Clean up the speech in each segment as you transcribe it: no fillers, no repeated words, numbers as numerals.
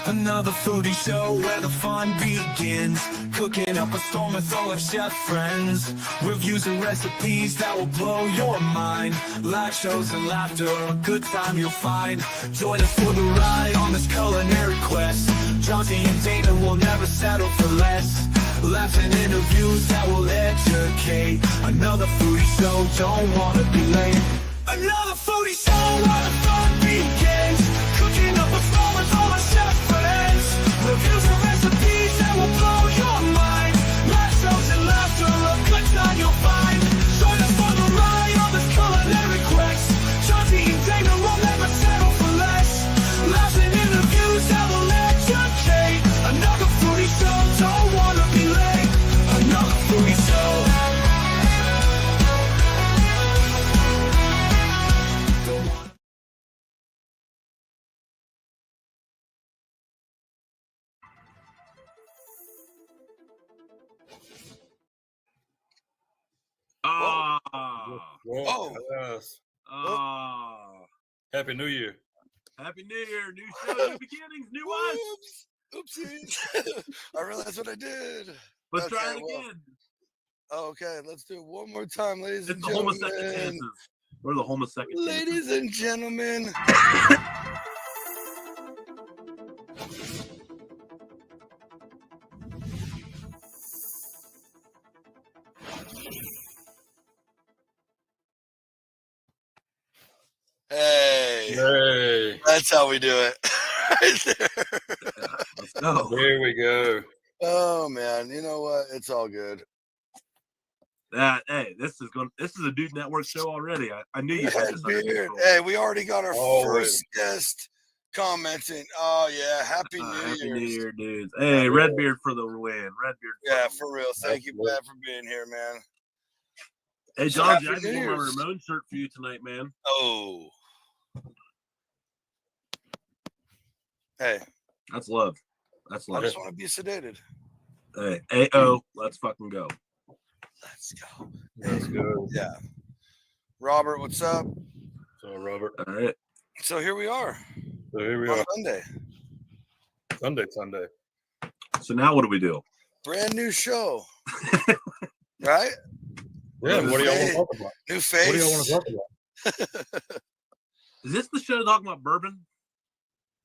Another foodie show where the fun begins. Cooking up a storm with all our chef friends. Reviews and recipes that will blow your mind. Live shows and laughter, a good time you'll find. Join us for the ride on this culinary quest. Johnny and Dana will never settle for less. Laughs and interviews that will educate. Another foodie show, don't wanna be late. Another foodie show where the fun begins. Cooking up a storm with all our chef friends. Reviews and recipes that will blow your mind. Live shows and laughter, a good time you'll find. Join us for the ride on this culinary quest. Johnny and Dana will never settle for less. Laughs and interviews that will educate. Another foodie show, don't wanna be late. Another foodie show. Yes. Happy New Year. Happy New Year, new show, new beginnings, new us. Oopsie. I realized what I did. Let's try it again. Okay, let's do it one more time, ladies and It's the home of gentlemen. second chances. We're the home of second chances. Ladies and gentlemen. Hey, that's how we do it. Right there. Let's go. There we go. Oh man, you know what? It's all good. Hey, this is a Dude Network show already. I knew you had this under control. Hey, we already got our first guest commenting. Oh yeah, happy New Year, dudes. Hey, Redbeard for the win. Redbeard. Yeah, for real. Thank you, Pat, for being here, man. Hey, John, I just wore my Ramon shirt for you tonight, man. Oh. Hey. That's love. That's love. I just want to be sedated. Hey, A-O, let's fucking go. Let's go. Let's go. Yeah. Robert, what's up? So, Robert. All right. So here we are. So here we on are. Sunday. So now what do we do? Brand new show. Right? Yeah, what do y'all want to talk about? New face. What do y'all want to talk about? Is this the show talking about bourbon?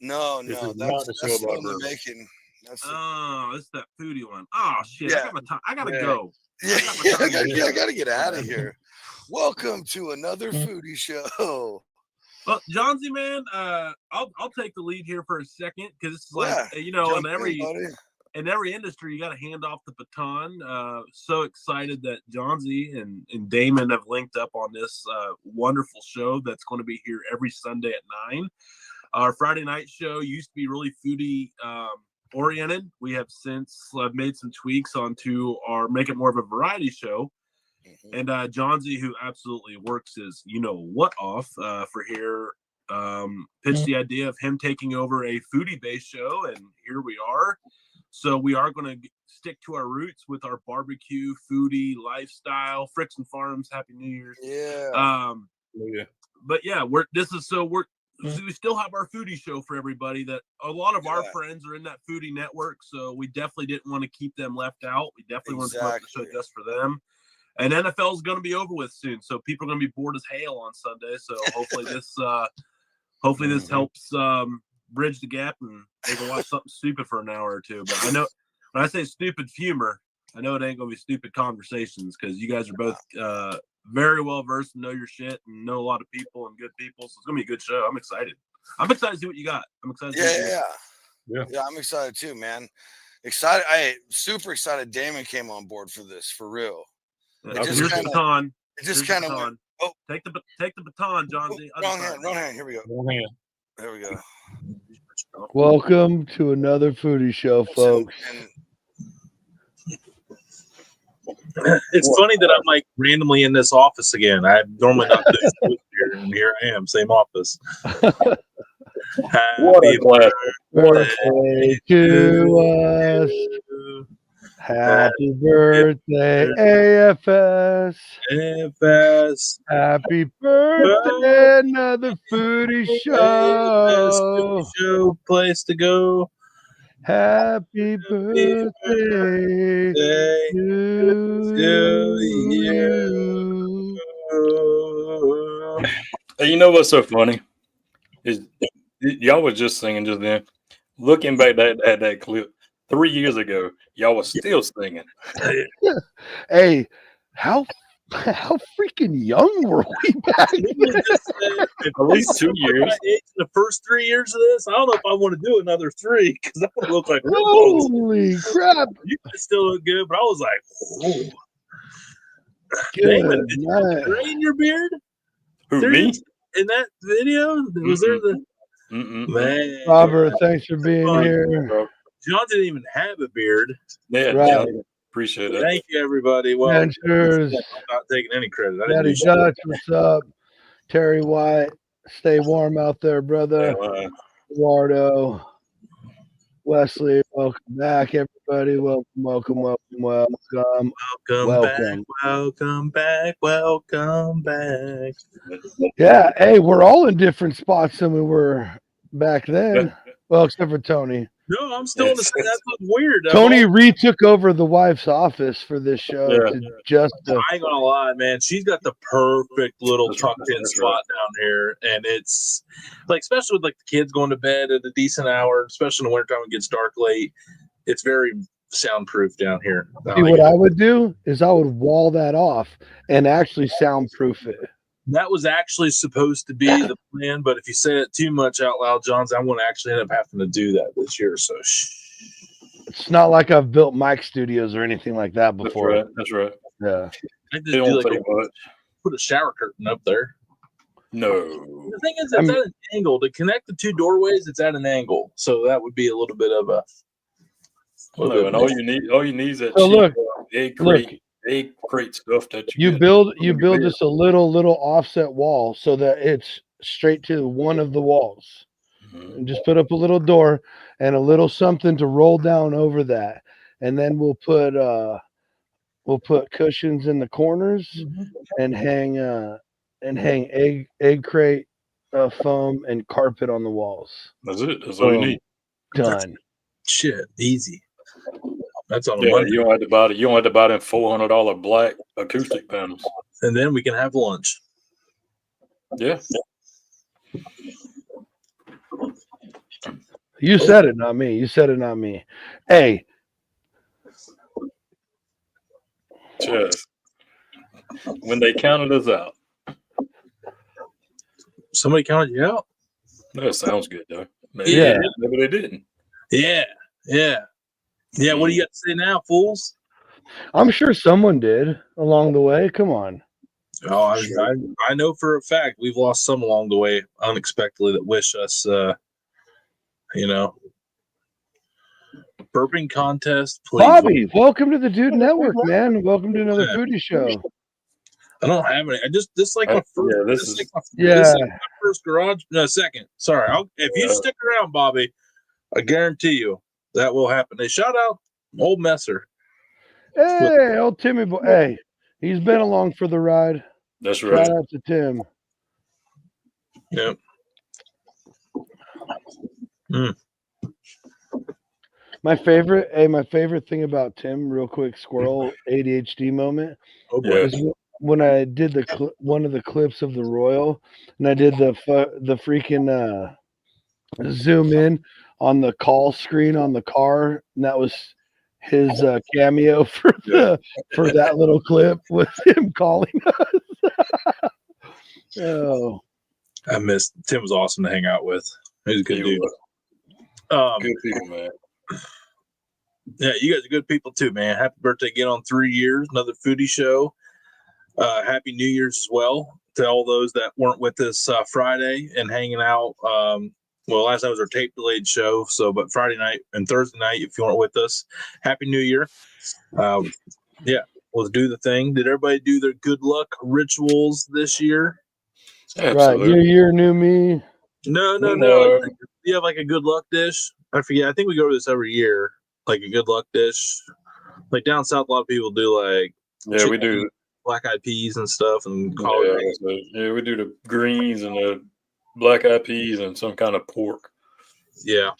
No, This no. is not the show about one they're bourbon. making. That's this is that foodie one. Oh shit! Yeah. I gotta go. I gotta get out of here. Welcome to another foodie show. Well, Johnsy, man, I'll take the lead here for a second because this is like in every industry you got to hand off the baton. So excited that Johnsy and Damon have linked up on this wonderful show that's going to be here every Sunday at 9. Our Friday night show used to be really foodie oriented. We have since made some tweaks onto make it more of a variety show. Mm-hmm. And Johnsy, who absolutely works his what off for here, pitched the idea of him taking over a foodie based show, and here we are. So we are going to stick to our roots with our barbecue foodie lifestyle. Fricks and Farms, Happy New Year's. Yeah. But yeah, we still have our foodie show for everybody. That a lot of our friends are in that foodie network, so we definitely didn't want to keep them left out. We definitely want to promote the show just for them. And NFL is going to be over with soon, so people are going to be bored as hell on Sunday. So hopefully this helps bridge the gap and they can watch something stupid for an hour or two. But I know when I say stupid humor, I know it ain't going to be stupid conversations because you guys are both very well versed and know your shit and know a lot of people and good people. So it's going to be a good show. I'm excited. I'm excited to see what you got. I'm excited. Yeah, I'm excited too, man. Excited. Super excited. Damon came on board for this, for real. Here's the baton. It just kind of went. Oh, take the baton, Johnsy. Wrong hand. Here we go. Wrong hand. There we go. Welcome to another foodie show, folks. It's funny that I'm like randomly in this office again. I normally not do this here, and here I am, same office. What a birthday to us. Happy birthday, AFS. AFS. Happy birthday, another foodie show. Show, place to go. Happy birthday to you. Hey, you know what's so funny? Is y'all was just singing just then. Looking back at that clip 3 years ago, y'all was still singing. Hey, how freaking young were we back then? At least 2 years. The first 3 years of this, I don't know if I want to do another 3 because I want to look like real Holy crap! You still look good, but I was like, "Whoa, Good did you gray in your beard?" Who, me? In that video, was there the man? Robert, thanks for being here. John didn't even have a beard. Yeah, Right. John, appreciate it. Thank you, everybody. Well, Adventures. I'm not taking any credit. I didn't Daddy do shit. Dutch, what's up? Terry White, stay warm out there, brother. Eduardo, Wesley, welcome back, everybody. Welcome back. Yeah, hey, we're all in different spots than we were back then. Well, except for Tony. No, I'm still in the same. That's weird. Tony retook over the wife's office for this show. I ain't gonna lie, man. She's got the perfect little tucked in spot down here, and it's like, especially with like the kids going to bed at a decent hour, especially in the wintertime when it gets dark late. It's very soundproof down here. See, what I would do is I would wall that off and actually soundproof it. That was actually supposed to be the plan, but if you say it too much out loud, Johns, I'm going to actually end up having to do that this year. So it's not like I've built mic studios or anything like that before. That's right. Yeah. I just do like put a shower curtain up there. No. The thing is, it's at an angle. To connect the two doorways, it's at an angle. So that would be a little bit of a. No, and all you need is that egg crate stuff that you build just a little offset wall so that it's straight to one of the walls. And just put up a little door and a little something to roll down over that, and then we'll put cushions in the corners and hang egg crate foam and carpet on the walls. That's it. That's all you need. Done. Shit, easy. That's on the money. You don't have to buy it. You don't have to buy them $400 black acoustic panels. And then we can have lunch. Yeah. You said it, not me. You said it, not me. Hey. Just when they counted us out. Somebody counted you out? That sounds good, though. Maybe maybe they didn't. Yeah. What do you got to say now, fools? I'm sure someone did along the way. Come on. Oh, I know for a fact we've lost some along the way unexpectedly that wish us, burping contest. Please. Bobby, welcome to the Dude Network, man. Welcome to another foodie show. I don't have any. This is my first garage. No, second. Sorry. If you stick around, Bobby, I guarantee you that will happen. Hey, shout out old Messer. Hey, old Timmy boy. Hey, he's been along for the ride. That's right. Shout out to Tim. Yep. My favorite thing about Tim, real quick, squirrel ADHD moment. Oh boy. Is when I did one of the clips of the Royal, and I did the freaking zoom in on the call screen on the car, and that was his cameo for that little clip with him calling us. Oh, I missed Tim. Was awesome to hang out with. He's a good dude. Good people, man. Yeah, you guys are good people too, man. Happy birthday again on 3 years. Another foodie show. Happy New Year's as well to all those that weren't with us Friday and hanging out. Last night was our tape delayed show. But Friday night and Thursday night, if you weren't with us, Happy New Year. Let's do the thing. Did everybody do their good luck rituals this year? Absolutely. Right, new year, new me. No. You have like a good luck dish? I forget. I think we go to this every year. Like a good luck dish. Like down south, a lot of people do like we do black eyed peas and stuff, and we do the greens and the black eyed peas and some kind of pork. Yeah.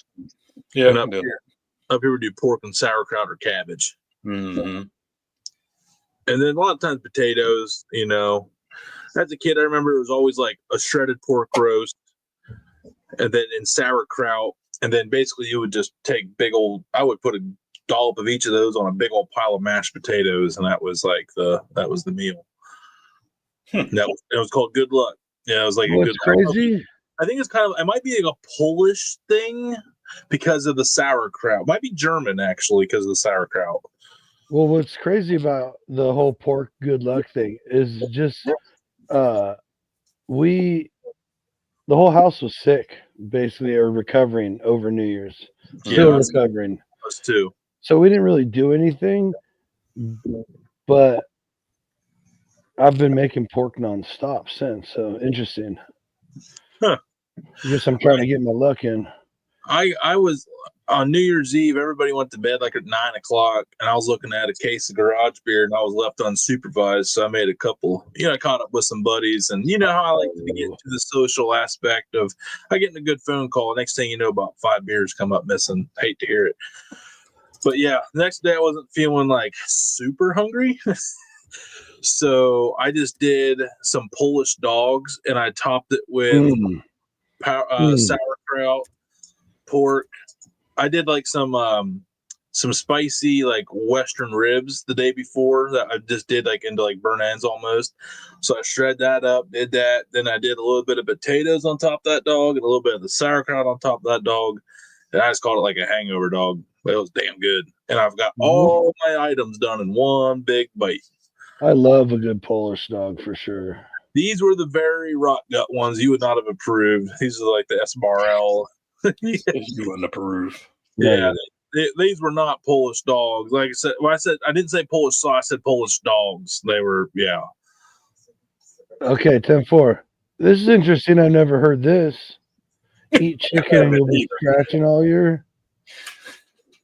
And up here we do pork and sauerkraut or cabbage. Mm-hmm. And then a lot of times potatoes, you know. As a kid, I remember it was always like a shredded pork roast and then in sauerkraut. And then basically you would just take I would put a dollop of each of those on a big old pile of mashed potatoes. And that was the meal. It was called Good Luck. Yeah, it was like What's crazy? I think it might be like a Polish thing because of the sauerkraut. It might be German actually because of the sauerkraut. Well, what's crazy about the whole pork good luck thing is just the whole house was sick, basically, or recovering over New Year's. Still recovering. Us too. So we didn't really do anything, but I've been making pork nonstop since. So interesting. Huh. I guess I'm trying to get my luck in. I was on New Year's Eve. Everybody went to bed like at 9:00, and I was looking at a case of garage beer, and I was left unsupervised. So I made a couple. I caught up with some buddies, and you know how I like to get to the social aspect of. I get a good phone call. Next thing you know, about 5 beers come up missing. Hate to hear it, but yeah, the next day I wasn't feeling like super hungry. So I just did some Polish dogs, and I topped it with sauerkraut, pork. I did like some spicy like Western ribs the day before that I just did like into like burnt ends almost. So I shred that up, did that. Then I did a little bit of potatoes on top of that dog and a little bit of the sauerkraut on top of that dog. And I just called it like a hangover dog. But it was damn good. And I've got all my items done in one big bite. I love a good Polish dog for sure. These were the very rot gut ones you would not have approved. These are like the SBRL. You wouldn't approve. Yeah, these were not Polish dogs. Like I said, I didn't say Polish sauce. I said Polish dogs. They were, yeah. Okay, 10-4. This is interesting. I've never heard this. Eat chicken and you'll be scratching all year.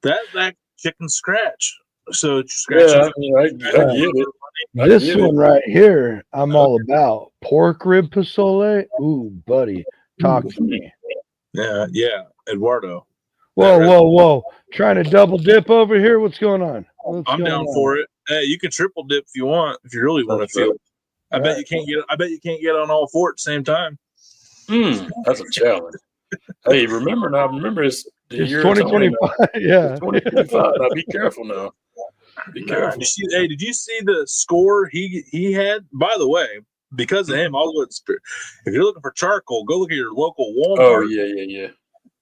That chicken scratch. So scratching. I get it. This one right here, I'm all about. Pork rib pozole. Ooh, buddy, talk to me. Yeah, Eduardo. Whoa. Trying to double dip over here? What's going on? I'm down for it. Hey, you can triple dip if you want, if you really want to feel. I bet you can't get on all four at the same time. That's a challenge. Hey, remember it's the year 2025. Yeah. 2025. Now be careful now. Be careful. Did you see the score he had? By the way, because of him, if you're looking for charcoal, go look at your local Walmart. Oh yeah.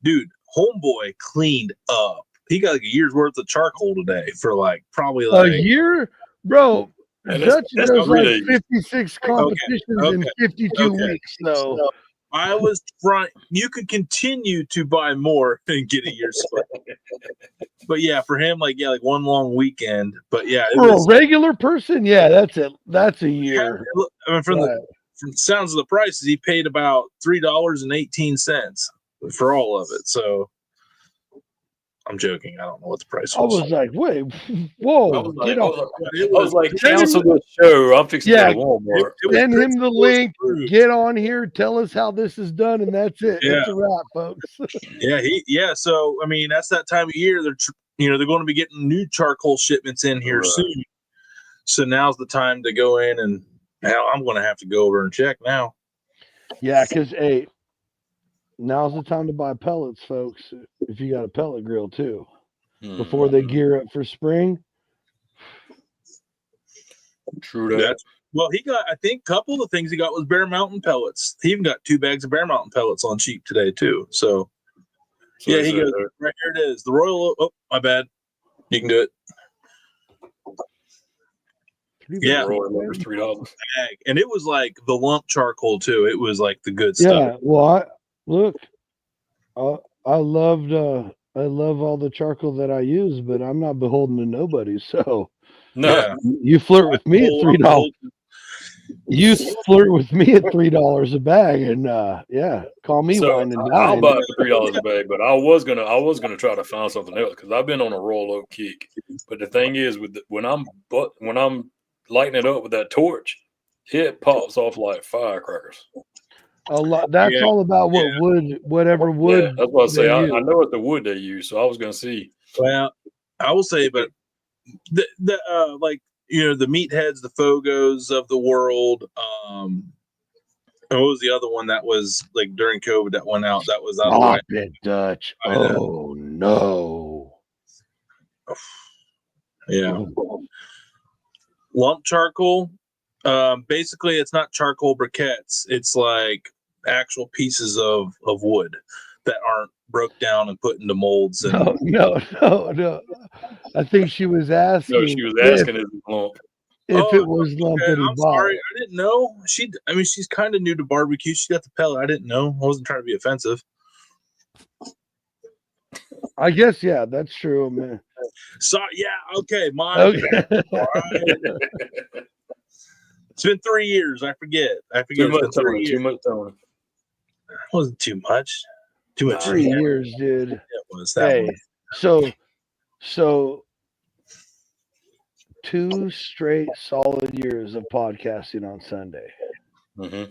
Dude, homeboy cleaned up. He got like a year's worth of charcoal today for like probably like a year, bro. Dutch does really, like 56 competitions in 52 weeks. So I was trying. You could continue to buy more and get a year's supply. But yeah, for him, like one long weekend. But yeah, for a regular person, yeah, that's it. That's a year. I mean, from the sounds of the prices, he paid about $3.18 for all of it. So I'm joking. I don't know what the price was. I was like, wait, whoa, get off. I was like, cancel the show. I'm fixing to go to Walmart. Send him the link. Get on here. Tell us how this is done, and that's it. Yeah. It's a wrap, folks. So I mean, that's that time of year. They're going to be getting new charcoal shipments in here soon. So now's the time to go in, and now I'm going to have to go over and check now. Yeah, because now's the time to buy pellets, folks, if you got a pellet grill too, before they gear up for spring. True that. Well, he got, I think, a couple of the things he got was Bear Mountain pellets. He even got 2 bags of Bear Mountain pellets on cheap today too. So yeah, he goes, right here it is. The Royal, oh, my bad. You can do it. Yeah, $3. And it was like the lump charcoal too. It was like the good stuff. Yeah, well, I love all the charcoal that I use, but I'm not beholden to nobody. So no, you flirt with me at $3. You flirt with me at $3 a bag, and call me wine and I'll dine. buy it for $3 a bag, but I was gonna try to find something else because I've been on a roll oak kick. But the thing is, when I'm lighting it up with that torch, it pops off like firecrackers. A lot. That's all about whatever wood. Yeah, that's what I say. I use. know it's the wood they use, so I was gonna see. Well, I will say, but the like the meatheads, the Fogos of the world. And what was the other one that was like during COVID that went out? That was out of the way. Stop it, Dutch. Oh no. Yeah. Lump charcoal. Basically, it's not charcoal briquettes. It's like actual pieces of wood that aren't broke down and put into molds. And No. I think she was asking. No, she was asking if it was lump that he I'm bought. sorry, I didn't know. She's kind of new to barbecue. She got the pellet. I didn't know. I wasn't trying to be offensive. I guess that's true, man. So okay, Okay. All right. It's been 3 years. I forget. Too much time. It wasn't too much. Too much. 3 years, dude. It was that one. So 2 straight solid years of podcasting on Sunday. Mm-hmm.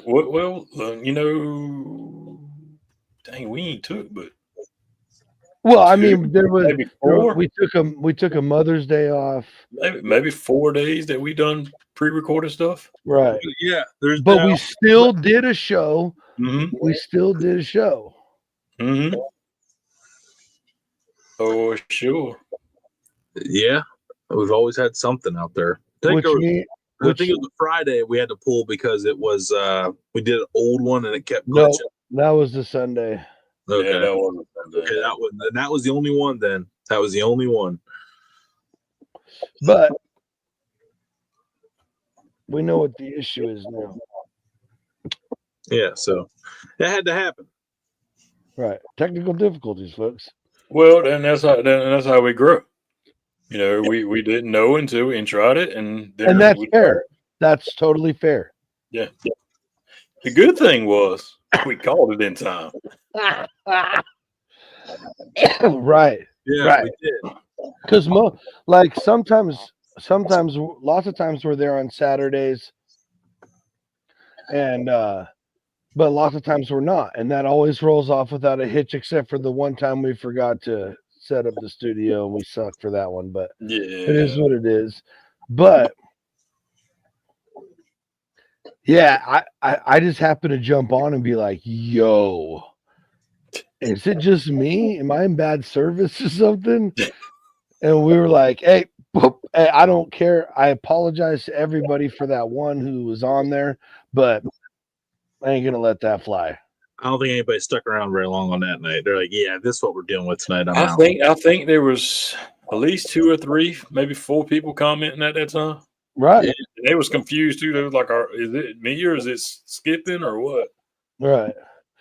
Well, dang, we ain't took, but. Well, I mean, there was maybe 4. We took a Mother's Day off. Maybe 4 days that we done pre-recorded stuff. Right. Yeah. But we still did a show. Mm-hmm. We still did a show. Mm-hmm. Oh, sure. Yeah. We've always had something out there. I think it was a Friday we had to pull because it was we did an old one and it kept glitching. No, that was the Sunday. Okay. Yeah, that wasn't Sunday. Okay, that was the only one then. That was the only one. But we know what the issue is now. Yeah, so that had to happen. Right. Technical difficulties, folks. Well, then that's how we grew. We didn't know until we tried it, and that's fair. That's totally fair. Yeah. The good thing was we called it in time. Right. Yeah, right. We did. Because sometimes lots of times we're there on Saturdays, and but lots of times we're not, and that always rolls off without a hitch, except for the one time we forgot to set up the studio and we sucked for that one. But it is what it is. But I just happen to jump on and be like, yo, is it just me? Am I in bad service or something? And we were like, hey, I don't care. I apologize to everybody for that one who was on there, but I ain't gonna let that fly. I don't think anybody stuck around very long on that night. They're like, yeah, this is what we're dealing with tonight. I think there was at least 2 or 3, maybe 4 people commenting at that time. Right. And they was confused too. They was like, is it me or is it skipping or what? Right.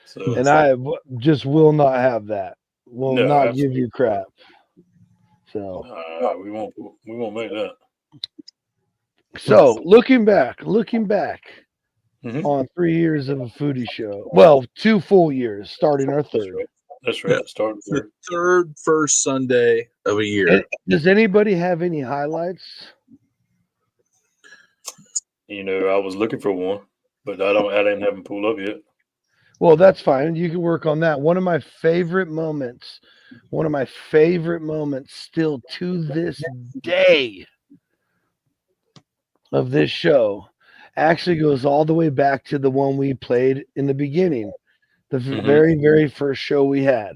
So, and I just will not have that. Will not absolutely. Give you crap. So we won't make that. So looking back on 3 years of a foodie show. Well, 2 full years, starting our 3rd. That's right. Starting the first Sunday of a year. And does anybody have any highlights? I was looking for one, but I didn't have them pulled up yet. Well, that's fine. You can work on that. One of my favorite moments still to this day of this show actually goes all the way back to the one we played in the beginning, the very, very first show we had.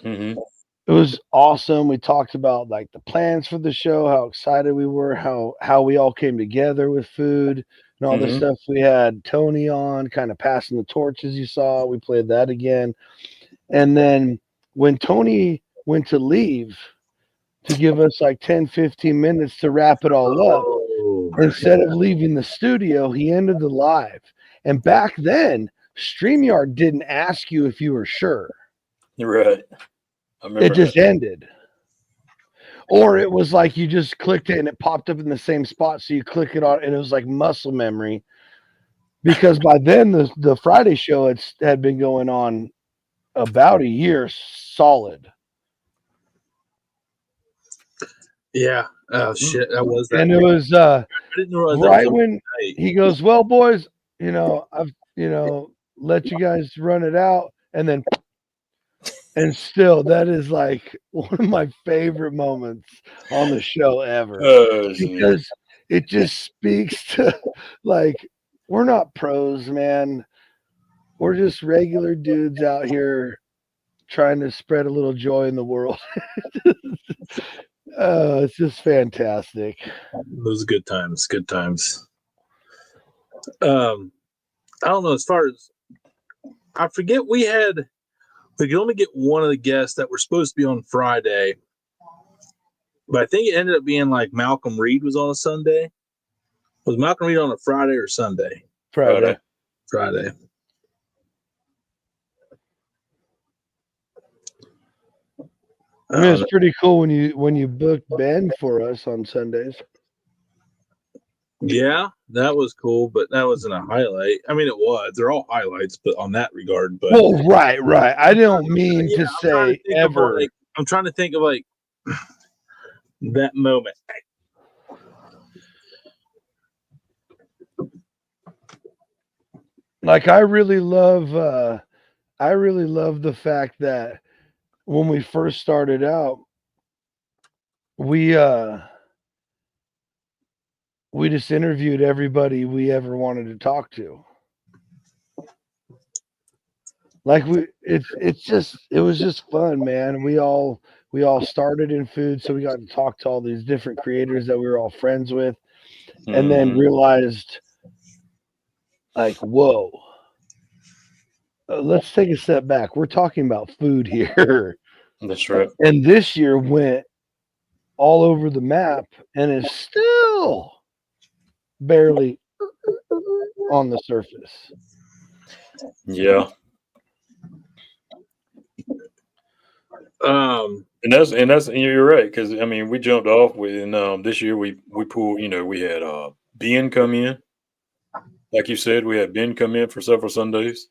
Mm-hmm. It was awesome. We talked about like the plans for the show, how excited we were, how we all came together with food and all this stuff. We had Tony on, kind of passing the torch, as you saw. We played that again. And then when Tony went to leave to give us like 10, 15 minutes to wrap it all up, instead of leaving the studio, he ended the live. And back then, StreamYard didn't ask you if you were sure. You're right. It just ended. or it was like you just clicked it and it popped up in the same spot. So you click it on and it was like muscle memory. Because by then the Friday show had been going on about a year solid. Yeah. Oh shit, that was that. And it was I didn't realize right when he goes, well, boys, I've let you guys run it out, and still that is like one of my favorite moments on the show ever. Because it just speaks to like we're not pros, man. We're just regular dudes out here trying to spread a little joy in the world. It's just fantastic. Those good times. Good times. I don't know. As far as I forget, we could only get one of the guests that were supposed to be on Friday, but I think it ended up being like Malcolm Reed was on a Sunday. Was Malcolm Reed on a Friday or Sunday? Friday. I mean, it's pretty cool when you booked Ben for us on Sundays. Yeah, that was cool, but that wasn't a highlight. I mean, it was. They're all highlights, but on that regard. But right. I don't mean to say ever. I'm trying to think of like that moment. Like I really love the fact that when we first started out, we just interviewed everybody we ever wanted to talk to. Like it was just fun, man. We all started in food, so we got to talk to all these different creators that we were all friends with, and then realized, like, whoa, let's take a step back. We're talking about food here. That's right. And this year went all over the map and is still barely on the surface. Yeah. And you're right, because I mean we jumped off with this year we pulled, we had Ben come in. Like you said, we had Ben come in for several Sundays.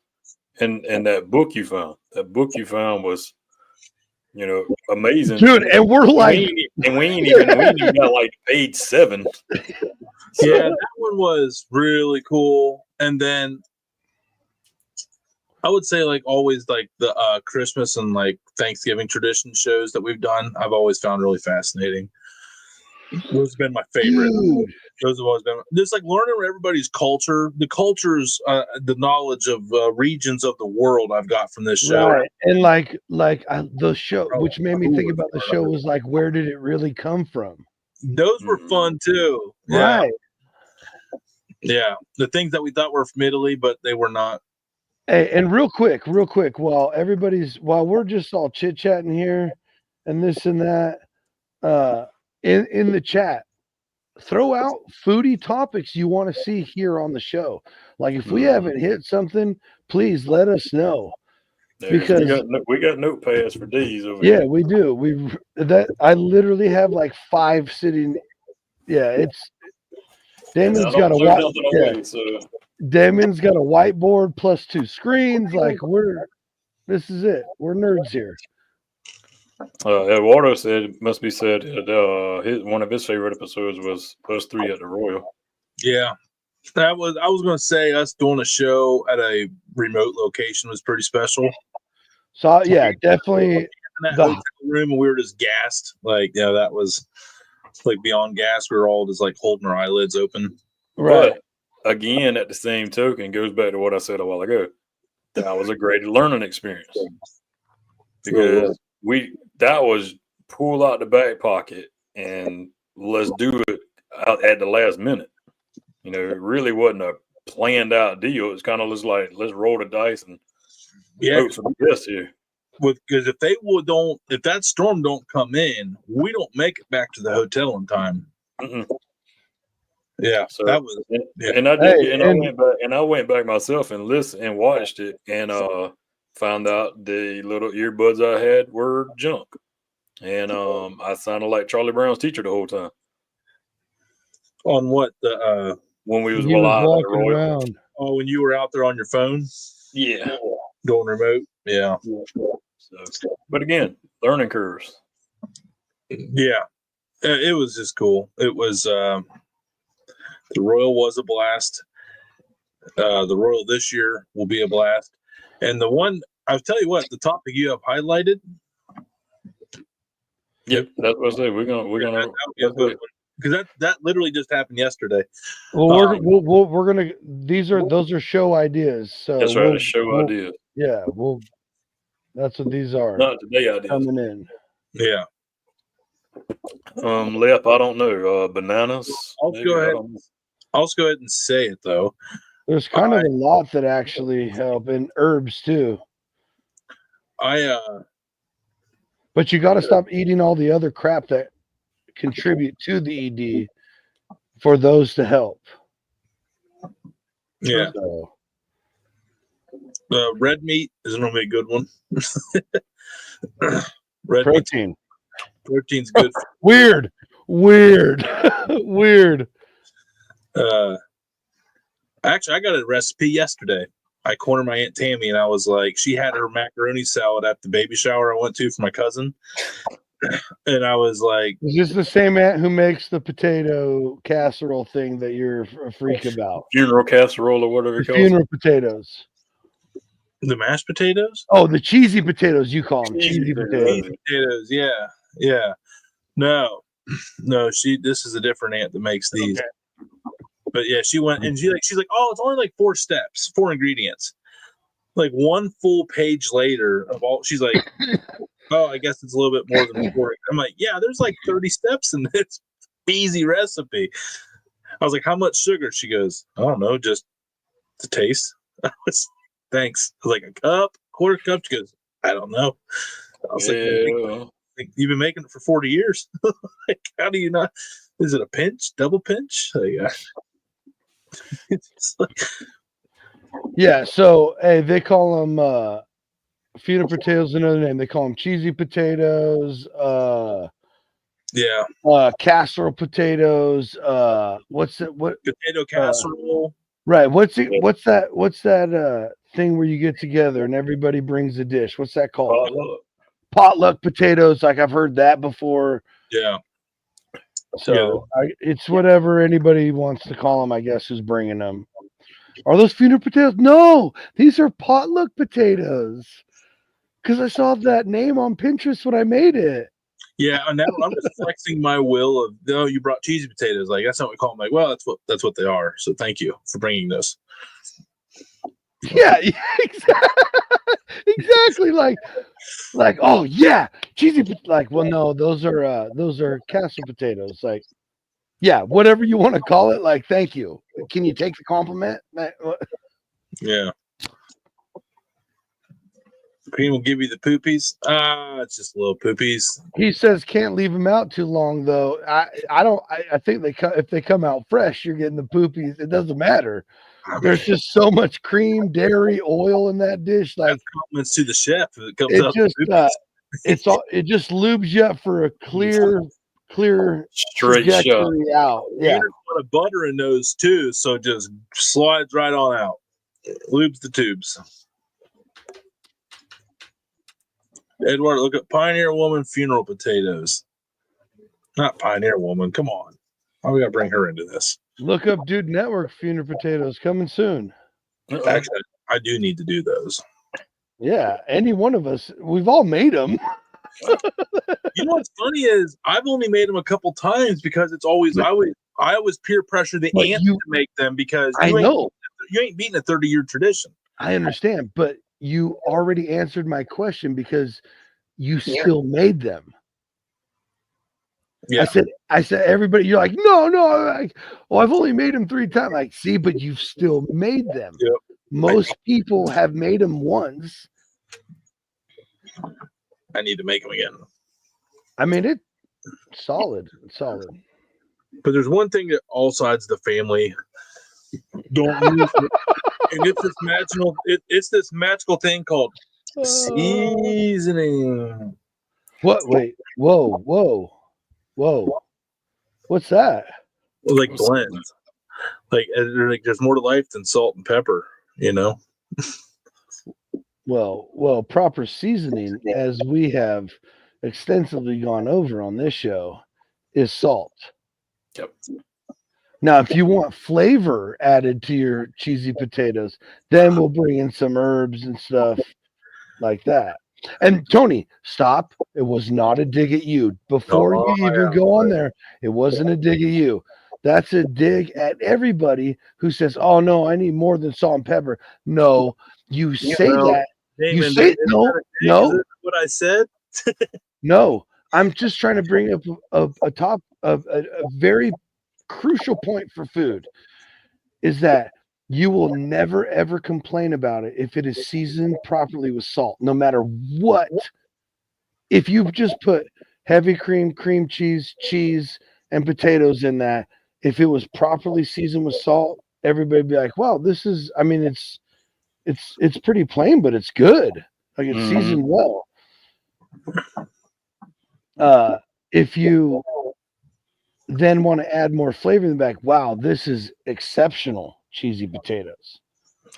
And that book you found was amazing. Dude, and we're like we ain't even got like page 7. So. Yeah, that one was really cool. And then I would say like always like the Christmas and like Thanksgiving tradition shows that we've done, I've always found really fascinating. Those have been my favorite. Dude. Those have always been just like learning everybody's culture, the cultures, the knowledge of regions of the world I've got from this show. Right. And the show, which made me think about the show, was like, where did it really come from? Those were fun too. Right. Yeah. The things that we thought were from Italy, but they were not. Hey, and real quick, while we're just all chit chatting here and this and that, in the chat, throw out foodie topics you want to see here on the show. Like if we haven't hit something, please let us know. Because we got notepads for these over here. Yeah, we do. I literally have like 5 sitting. Yeah, Damon's got a Damon's got a whiteboard plus 2 screens. Like this is it. We're nerds here. Eduardo said, it must be said that one of his favorite episodes was us 3 at the Royal. Yeah, I was going to say us doing a show at a remote location was pretty special. So yeah, definitely in that hotel room, and we were just gassed. Like that was like beyond gas. We were all just like holding our eyelids open. Right. But again, at the same token, goes back to what I said a while ago. That was a great learning experience because that was pull out the back pocket and let's do it at the last minute. It really wasn't a planned out deal. It's kind of just like, let's roll the dice and hope for the best here. Because if that storm don't come in, we don't make it back to the hotel in time. Mm-mm. Yeah, so that was. I went back myself and listened and watched it and found out the little earbuds I had were junk. And I sounded like Charlie Brown's teacher the whole time. On what the when we was He was live at the walking Royal. around. Oh, when you were out there on your phone? Yeah. Going remote? Yeah. So, but again, learning curves. Yeah. It was just cool. It was the Royal was a blast. The Royal this year will be a blast. And the one, I'll tell you what, the topic you have highlighted. Yep, that's what I say. We're gonna because that literally just happened yesterday. Well, we're gonna. Those are show ideas. So that's right. Show ideas. Yeah, that's what these are. Not today ideas coming in. Yeah. Lep, I don't know. Bananas. I'll go ahead. I'll just go ahead and say it though. There's kind of a lot that actually help, and herbs too. But you got to stop eating all the other crap that contribute to the ED for those to help. Yeah. So. Red meat is normally a good one. Red protein. Protein's good. Weird. Actually, I got a recipe yesterday. I cornered my Aunt Tammy, and I was like, she had her macaroni salad at the baby shower I went to for my cousin. And I was like, is this the same aunt who makes the potato casserole thing that you're a freak about? Funeral casserole or whatever you call it. Funeral potatoes. The mashed potatoes? Oh, the cheesy potatoes, you call them. Cheesy potatoes. Cheesy potatoes, yeah. No, this is a different aunt that makes these. Okay. But yeah, she went and she's like, oh, it's only like 4 steps, 4 ingredients. Like one full page later of all, she's like, oh, I guess it's a little bit more than 4. I'm like, yeah, there's like 30 steps in this easy recipe. I was like, how much sugar? She goes, I don't know, just to taste. I was, thanks. I was like, a cup, quarter cup. She goes, I don't know. I was like, you've been making it for 40 years. Like, how do you not? Is it a pinch, double pinch? Like, yeah, so hey, they call them funeral potatoes. Another name. They call them cheesy potatoes. Casserole potatoes. What's it? What potato casserole? Right. What's that thing where you get together and everybody brings a dish? What's that called? Potluck potatoes. Like I've heard that before. Yeah. So it's whatever anybody wants to call them, I guess, who's bringing them. Are those funeral potatoes? No, these are potluck potatoes. Because I saw that name on Pinterest when I made it. Yeah, and now I'm just flexing my will of, no, you brought cheesy potatoes. Like, that's not what we call them. Like, well, that's what they are. So thank you for bringing this. Yeah, exactly. Like, oh yeah, cheesy. Like, well, no, those are casserole potatoes. Like, yeah, whatever you want to call it. Like, thank you. Can you take the compliment? Yeah. Cream will give you the poopies. It's just little poopies. He says can't leave them out too long though. I think if they come out fresh, you're getting the poopies. It doesn't matter. There's just so much cream, dairy, oil in that dish. Like that's compliments to the chef. It comes out it just lubes you up for a clear straight shot out. Yeah, there's a lot of butter in those too, so just slides right on out. Lubes the tubes. Edward, look at Pioneer Woman funeral potatoes. Not Pioneer Woman. Come on. Why we gotta bring her into this? Look up Dude Network funeral potatoes coming soon. Actually, I do need to do those. Yeah, any one of us. We've all made them. You know what's funny is I've only made them a couple times because it's always I always peer pressure the aunt to make them because you ain't beating a 30-year tradition. I understand, but you already answered my question because you still made them. Yeah. I said, everybody, you're like, no, I've only made them 3 times. Like, see, but you've still made them. Yep. Most people have made them once. I need to make them again. I mean, it's solid. But there's one thing that all sides of the family don't use, and it's this magical thing called seasoning. What? Wait. Whoa. What's that? Like blends. Like there's more to life than salt and pepper, you know. Well, proper seasoning, as we have extensively gone over on this show, is salt. Yep. Now, if you want flavor added to your cheesy potatoes, then we'll bring in some herbs and stuff like that. And Tony, stop. It was not a dig at you. Before you even go on there, it wasn't a dig at you. That's a dig at everybody who says, "Oh no, I need more than salt and pepper." No, you say that. Damon, You say no. Is what I said? No. I'm just trying to bring up a very crucial point for food is that you will never ever complain about it if it is seasoned properly with salt, no matter what. If you just put heavy cream cheese, and potatoes in that, if it was properly seasoned with salt, everybody'd be like, "Wow, this is." I mean, it's pretty plain, but it's good. Like it's seasoned well. If you then want to add more flavor in the back, wow, this is exceptional cheesy potatoes.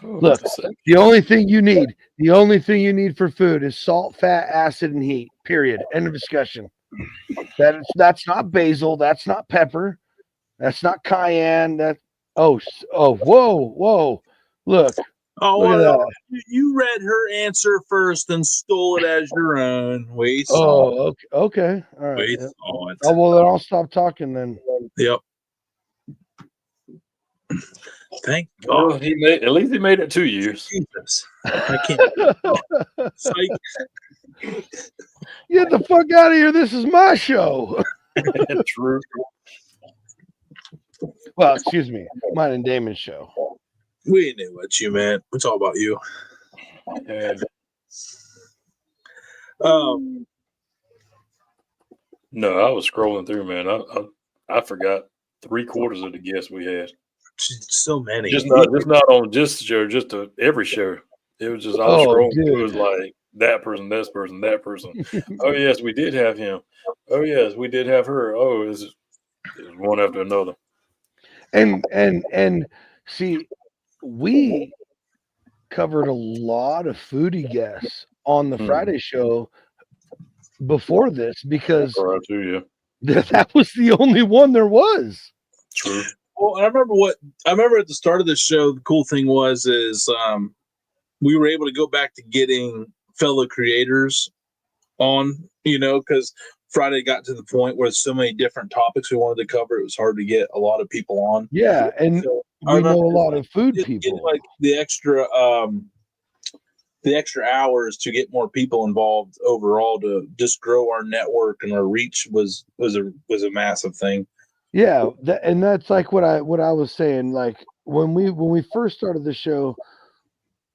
Look, the only thing you need for food is salt, fat, acid, and heat. Period. End of discussion. That's not basil. That's not pepper. That's not cayenne. Whoa. Look. Look at that. You read her answer first and stole it as your own. We saw. Oh, okay. All right. We saw it. Oh, well, then I'll stop talking then. Yep. Thank God. Well, at least he made it 2 years. Jesus. I can't. Get the fuck out of here. This is my show. True. Well, excuse me. Mine and Damon's show. We knew what you meant. It's all about you. Yeah. No, I was scrolling through, man. I forgot 3/4 of the guests we had. So many. Just not on just show, just to every show. It was just I was scrolling through. It was like that person, this person, that person. Oh yes, we did have him. Oh yes, we did have her. Oh, it was one after another. And see, we covered a lot of foodie guests on the Friday show before this because that was the only one there was. True. Well, I remember at the start of the show, the cool thing was we were able to go back to getting fellow creators on, because Friday got to the point where so many different topics we wanted to cover, it was hard to get a lot of people on. Yeah, and so we know a lot of food people. Like the extra hours to get more people involved overall to just grow our network and our reach was a massive thing. Yeah, and that's like what I was saying. Like when we first started the show,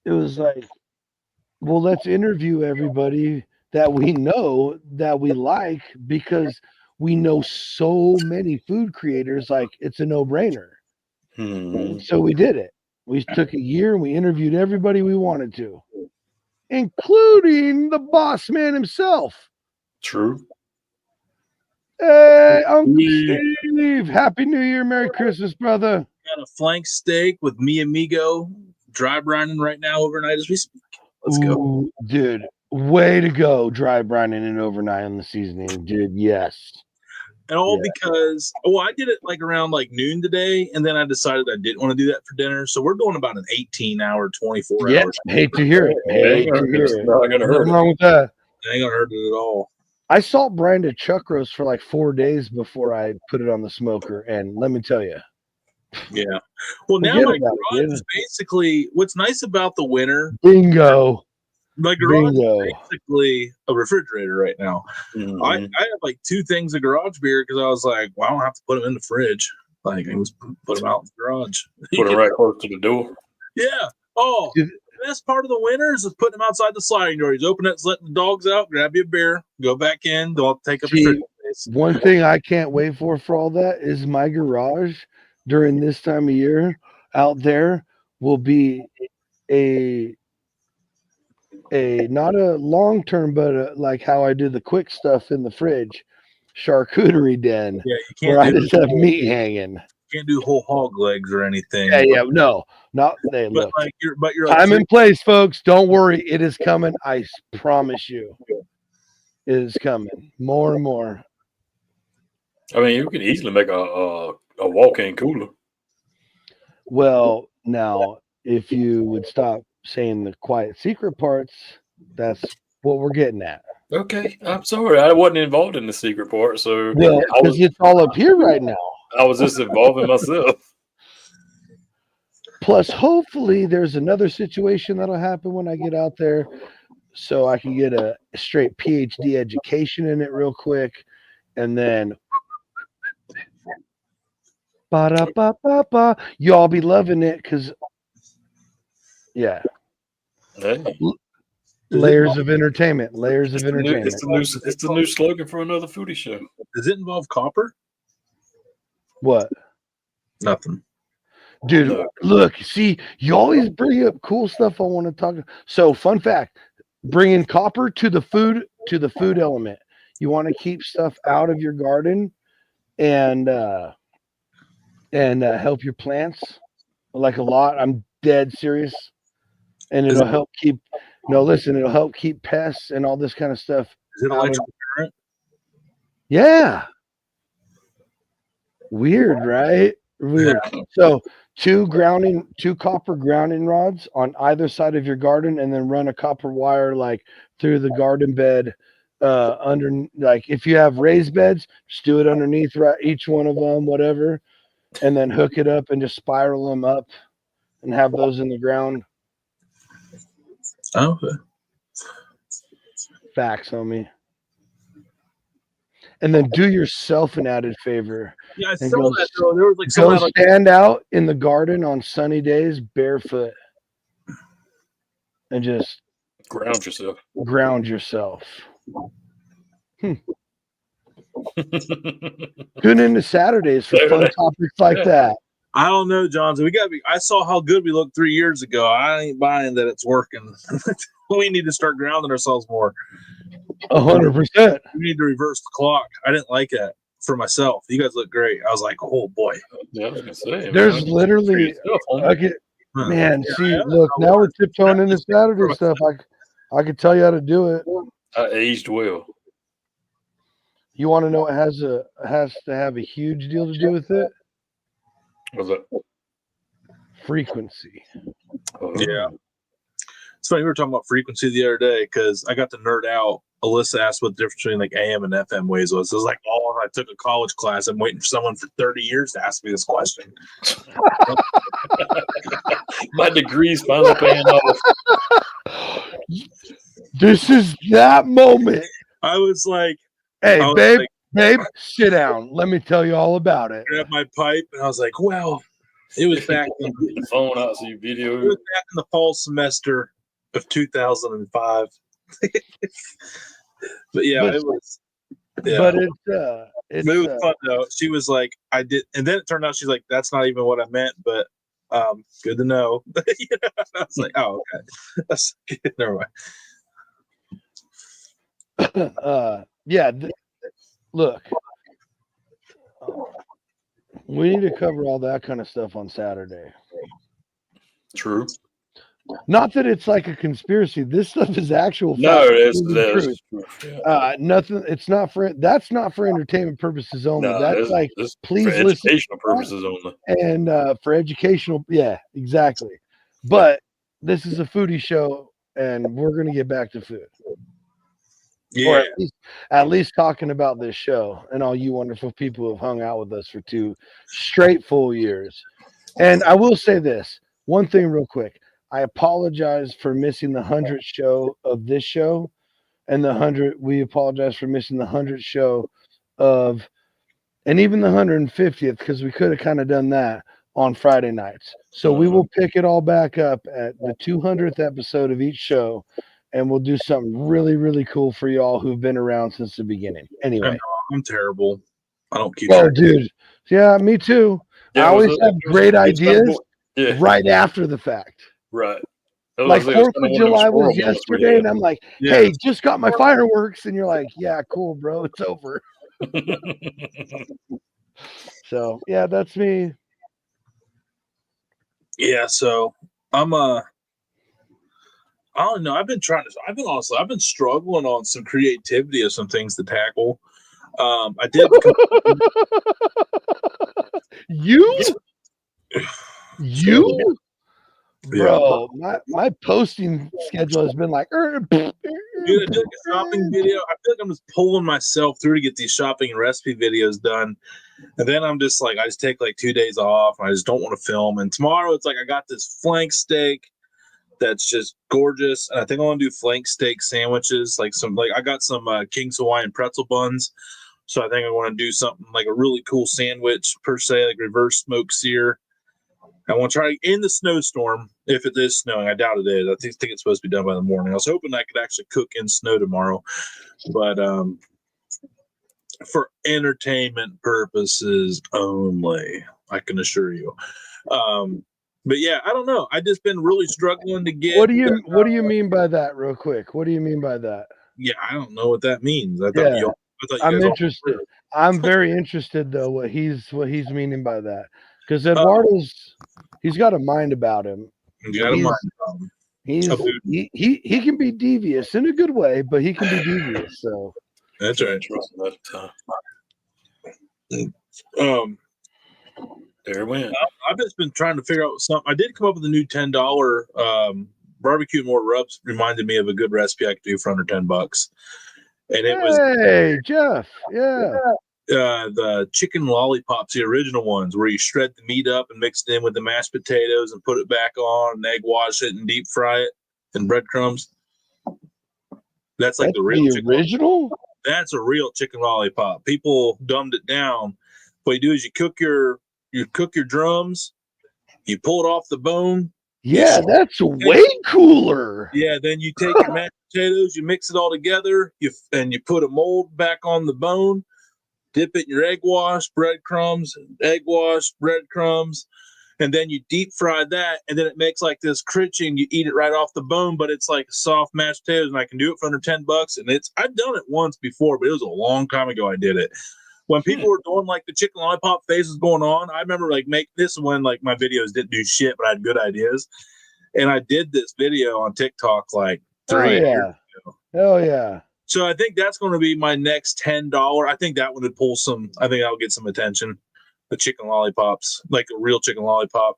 it was like, well, let's interview everybody that we know that we like because we know so many food creators. Like it's a no-brainer. So we did it. We took a year and we interviewed everybody we wanted to, including the boss man himself. True. Hey, Uncle Steve. Happy New Year. Merry Christmas, brother. Got a flank steak with mi amigo dry brining right now overnight as we speak. Let's go. Dude, way to go. Dry brining and overnight on the seasoning, dude. Yes. And all because, I did it like around like noon today, and then I decided I didn't want to do that for dinner. So we're going about an 18-hour, 24 hours. Hate to hear it. Not gonna hurt. Nothing wrong with that. Ain't gonna hurt it at all. I salt brined a chuck roast for like 4 days before I put it on the smoker, and let me tell you. Yeah. Well, now my garage is basically what's nice about the winter. Bingo. My garage is basically a refrigerator right now. I have like 2 things of garage beer because I was like, well, I don't have to put them in the fridge. Like, I just put them out in the garage. Put them right close to the door. Yeah. Oh, the best part of the winter is just putting them outside the sliding door. You just open it, letting the dogs out, grab you a beer, go back in, don't take up the fridge space. One thing I can't wait for all that is my garage during this time of year out there will be not a long term, but like how I do the quick stuff in the fridge, charcuterie den, Yeah, you where I can't just have meat hanging. can't do whole hog legs or anything. Yeah, no, not they. But Look, like you're time in place, folks. Don't worry, it is coming. I promise you, it is coming more and more. I mean, you can easily make a walk-in cooler. Well, now if you would stop saying the quiet secret parts, that's what we're getting at. Okay, I'm sorry, I wasn't involved in the secret part, so Well, because it's all up here right now. I was just involving myself. Plus, hopefully, there's another situation that'll happen when I get out there, so I can get a straight PhD education in it real quick, and then ba-da-ba-ba-ba, y'all be loving it because, yeah, Hey, layers of entertainment, layers of entertainment. It's the new slogan for another foodie show. Does it involve copper? What? Nothing. Dude, No. look, see, you always bring up cool stuff I want to talk. So, fun fact, bringing copper to the food element. You want to keep stuff out of your garden and help your plants like a lot. I'm dead serious. And it'll help keep it'll help keep pests and all this kind of stuff. Is it electrical current? Yeah. Weird, right? Weird. So two copper grounding rods on either side of your garden, and then run a copper wire like through the garden bed under, like if you have raised beds, just do it underneath each one of them, whatever, and then hook it up and just spiral them up and have those in the ground. Oh, okay. Facts, homie. And then do yourself an added favor. Yeah, I saw that though. There was like go stand out in the garden on sunny days barefoot and just Ground yourself. Tune into Saturdays for fun topics like that. I don't know, Johnson. I saw how good we looked 3 years ago. I ain't buying that it's working. We need to start grounding ourselves more. 100%. We need to reverse the clock. I didn't like that for myself. You guys look great. I was like, oh boy. Yeah, I was gonna say, there's literally man, see, look, now we're tiptoeing into Saturday stuff. I could tell you how to do it. I aged well. You want to know what has to have a huge deal to do with it? What's that? Frequency. Yeah. It's funny, we were talking about frequency the other day because I got to nerd out. Alyssa asked what the difference between like AM and FM waves was. It was like, oh, I took a college class. I'm waiting for someone for 30 years to ask me this question. My degree's finally paying off. This is that moment. I was like, hey, babe, sit down. Let me tell you all about it. Grab my pipe, and I was like, well, it was back in the phone out, see video. It was back in the fall semester of 2005. But yeah, it was. Yeah. But it was fun though. She was like, I did, and then it turned out she's like, that's not even what I meant, but good to know. I was like, oh, okay, that's never mind. Yeah. Look, we need to cover all that kind of stuff on Saturday. True. Not that it's like a conspiracy. This stuff is actual fact. No, it's true. Nothing. It's not for. That's not for entertainment purposes only. No, that's like please for listen. Educational purposes only. And for educational, yeah, exactly. But this is a foodie show, and we're gonna get back to food. Yeah. Or at least talking about this show and all you wonderful people who have hung out with us for 2 straight full years. And I will say this one thing real quick. I apologize for missing the 100th show of this show, and we apologize for missing the 100th show of, and even the 150th, because we could have kind of done that on Friday nights. So we will pick it all back up at the 200th episode of each show, and we'll do something really, really cool for y'all who've been around since the beginning. Anyway, I'm terrible. I don't keep. Oh, dude, yeah, me too. Yeah, I always have great ideas right after the fact. Right. Like 4th of July was yesterday, and I'm like, hey, just got my fireworks. And you're like, yeah, cool, bro. It's over. So, yeah, that's me. Yeah, so I'm I don't know. I've been struggling on some creativity of some things to tackle. I did you bro, my posting schedule has been like dude, I did like a shopping video. I feel like I'm just pulling myself through to get these shopping and recipe videos done. And then I'm just like, I just take like 2 days off. And I just don't want to film. And tomorrow it's like I got this flank steak that's just gorgeous. And I think I want to do flank steak sandwiches, like I got some King's Hawaiian pretzel buns. So I think I want to do something like a really cool sandwich per se, like reverse smoke sear. I want to try in the snowstorm if it is snowing. I doubt it is. I think it's supposed to be done by the morning. I was hoping I could actually cook in snow tomorrow, but for entertainment purposes only, I can assure you. But yeah, I don't know. I just been really struggling to get. What do you mean by that, real quick? What do you mean by that? Yeah, I don't know what that means. I'm interested. I'm very interested though what he's meaning by that, because Eduardo's he's got a mind about him. He can be devious in a good way, but he can be devious. So that's right. There it went. I've just been trying to figure out something. I did come up with a new $10 barbecue and more rubs. Reminded me of a good recipe I could do for under $10. And it was Jeff, the chicken lollipops, the original ones, where you shred the meat up and mix it in with the mashed potatoes and put it back on and egg wash it and deep fry it in breadcrumbs. That's like the original. That's a real chicken lollipop. People dumbed it down. What you do is you cook your drums, you pull it off the bone. Yeah, that's way cooler. Yeah, then you take your mashed potatoes, you mix it all together, you put a mold back on the bone, dip it in your egg wash, breadcrumbs, and then you deep fry that, and then it makes like this crunchy, and you eat it right off the bone, but it's like soft mashed potatoes, and I can do it for under $10. And I've done it once before, but it was a long time ago I did it. When people were doing like the chicken lollipop phase was going on, I remember like this when like my videos didn't do shit, but I had good ideas. And I did this video on TikTok like 3 years ago. Oh yeah. So I think that's going to be my next $10. I think that one would pull some. I think that'll get some attention. The chicken lollipops, like a real chicken lollipop.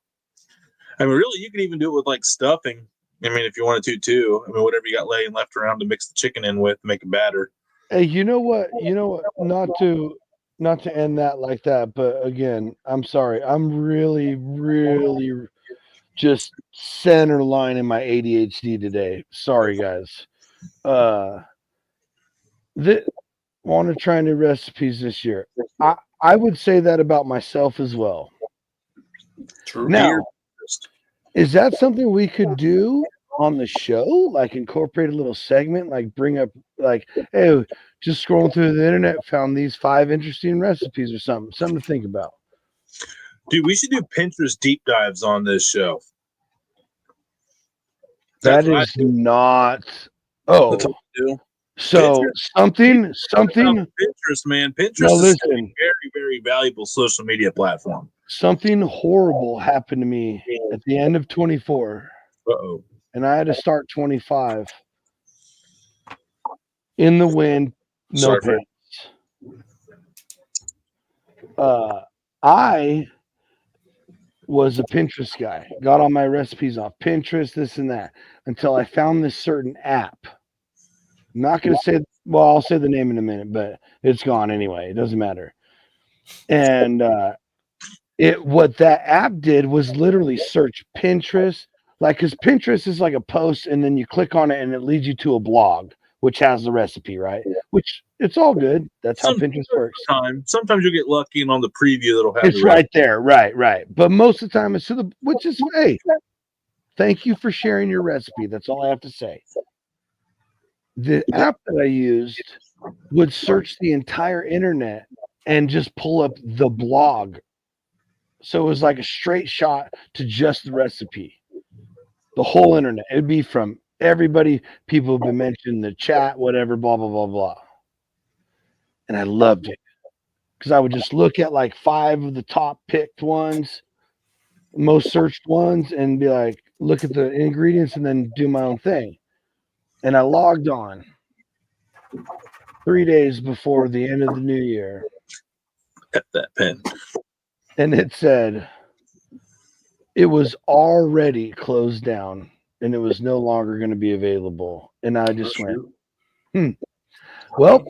I mean, really, you can even do it with like stuffing. I mean, if you wanted to too. I mean, whatever you got laying left around to mix the chicken in with, make a batter. Hey, you know what? Not to end that like that, but again, I'm sorry. I'm really, really just center line in my ADHD today. Sorry, guys. Want to try new recipes this year. I would say that about myself as well. True. Now, is that something we could do on the show? Like incorporate a little segment, like bring up like, hey, just scrolling through the internet, found these 5 interesting recipes or something to think about. Dude, we should do Pinterest deep dives on this show. That is not. Oh, so something. Pinterest, man. Pinterest is a very, very valuable social media platform. Something horrible happened to me at the end of 24. Uh-oh. And I had to start 25. In the wind, no pants. I was a Pinterest guy. Got all my recipes off Pinterest, this and that, until I found this certain app. I'm not going to say, well, I'll say the name in a minute, but it's gone anyway. It doesn't matter. And what that app did was literally search Pinterest, like, because Pinterest is like a post, and then you click on it, and it leads you to a blog, which has the recipe, right? Which it's all good. That's how Pinterest works. Sometimes you'll get lucky, and on the preview, it'll have it's right there, right. But most of the time, it's which is, hey, thank you for sharing your recipe. That's all I have to say. The app that I used would search the entire internet and just pull up the blog. So it was like a straight shot to just the recipe. The whole internet. It'd be from everybody. People have been mentioning the chat, whatever, blah, blah, blah, blah. And I loved it because I would just look at like 5 of the top picked ones, most searched ones, and be like, look at the ingredients and then do my own thing. And I logged on 3 days before the end of the new year. At that pen. And it said it was already closed down and it was no longer going to be available. And I just went, Well,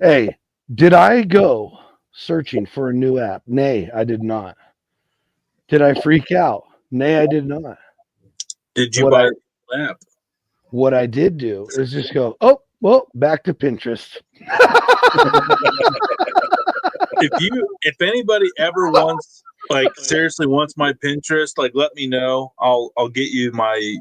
hey, did I go searching for a new app? Nay, I did not. Did I freak out? Nay, I did not. Did you buy an app? What I did do is just go, oh, well, back to Pinterest. If anybody ever wants, like, seriously wants my Pinterest, like, let me know. I'll get you my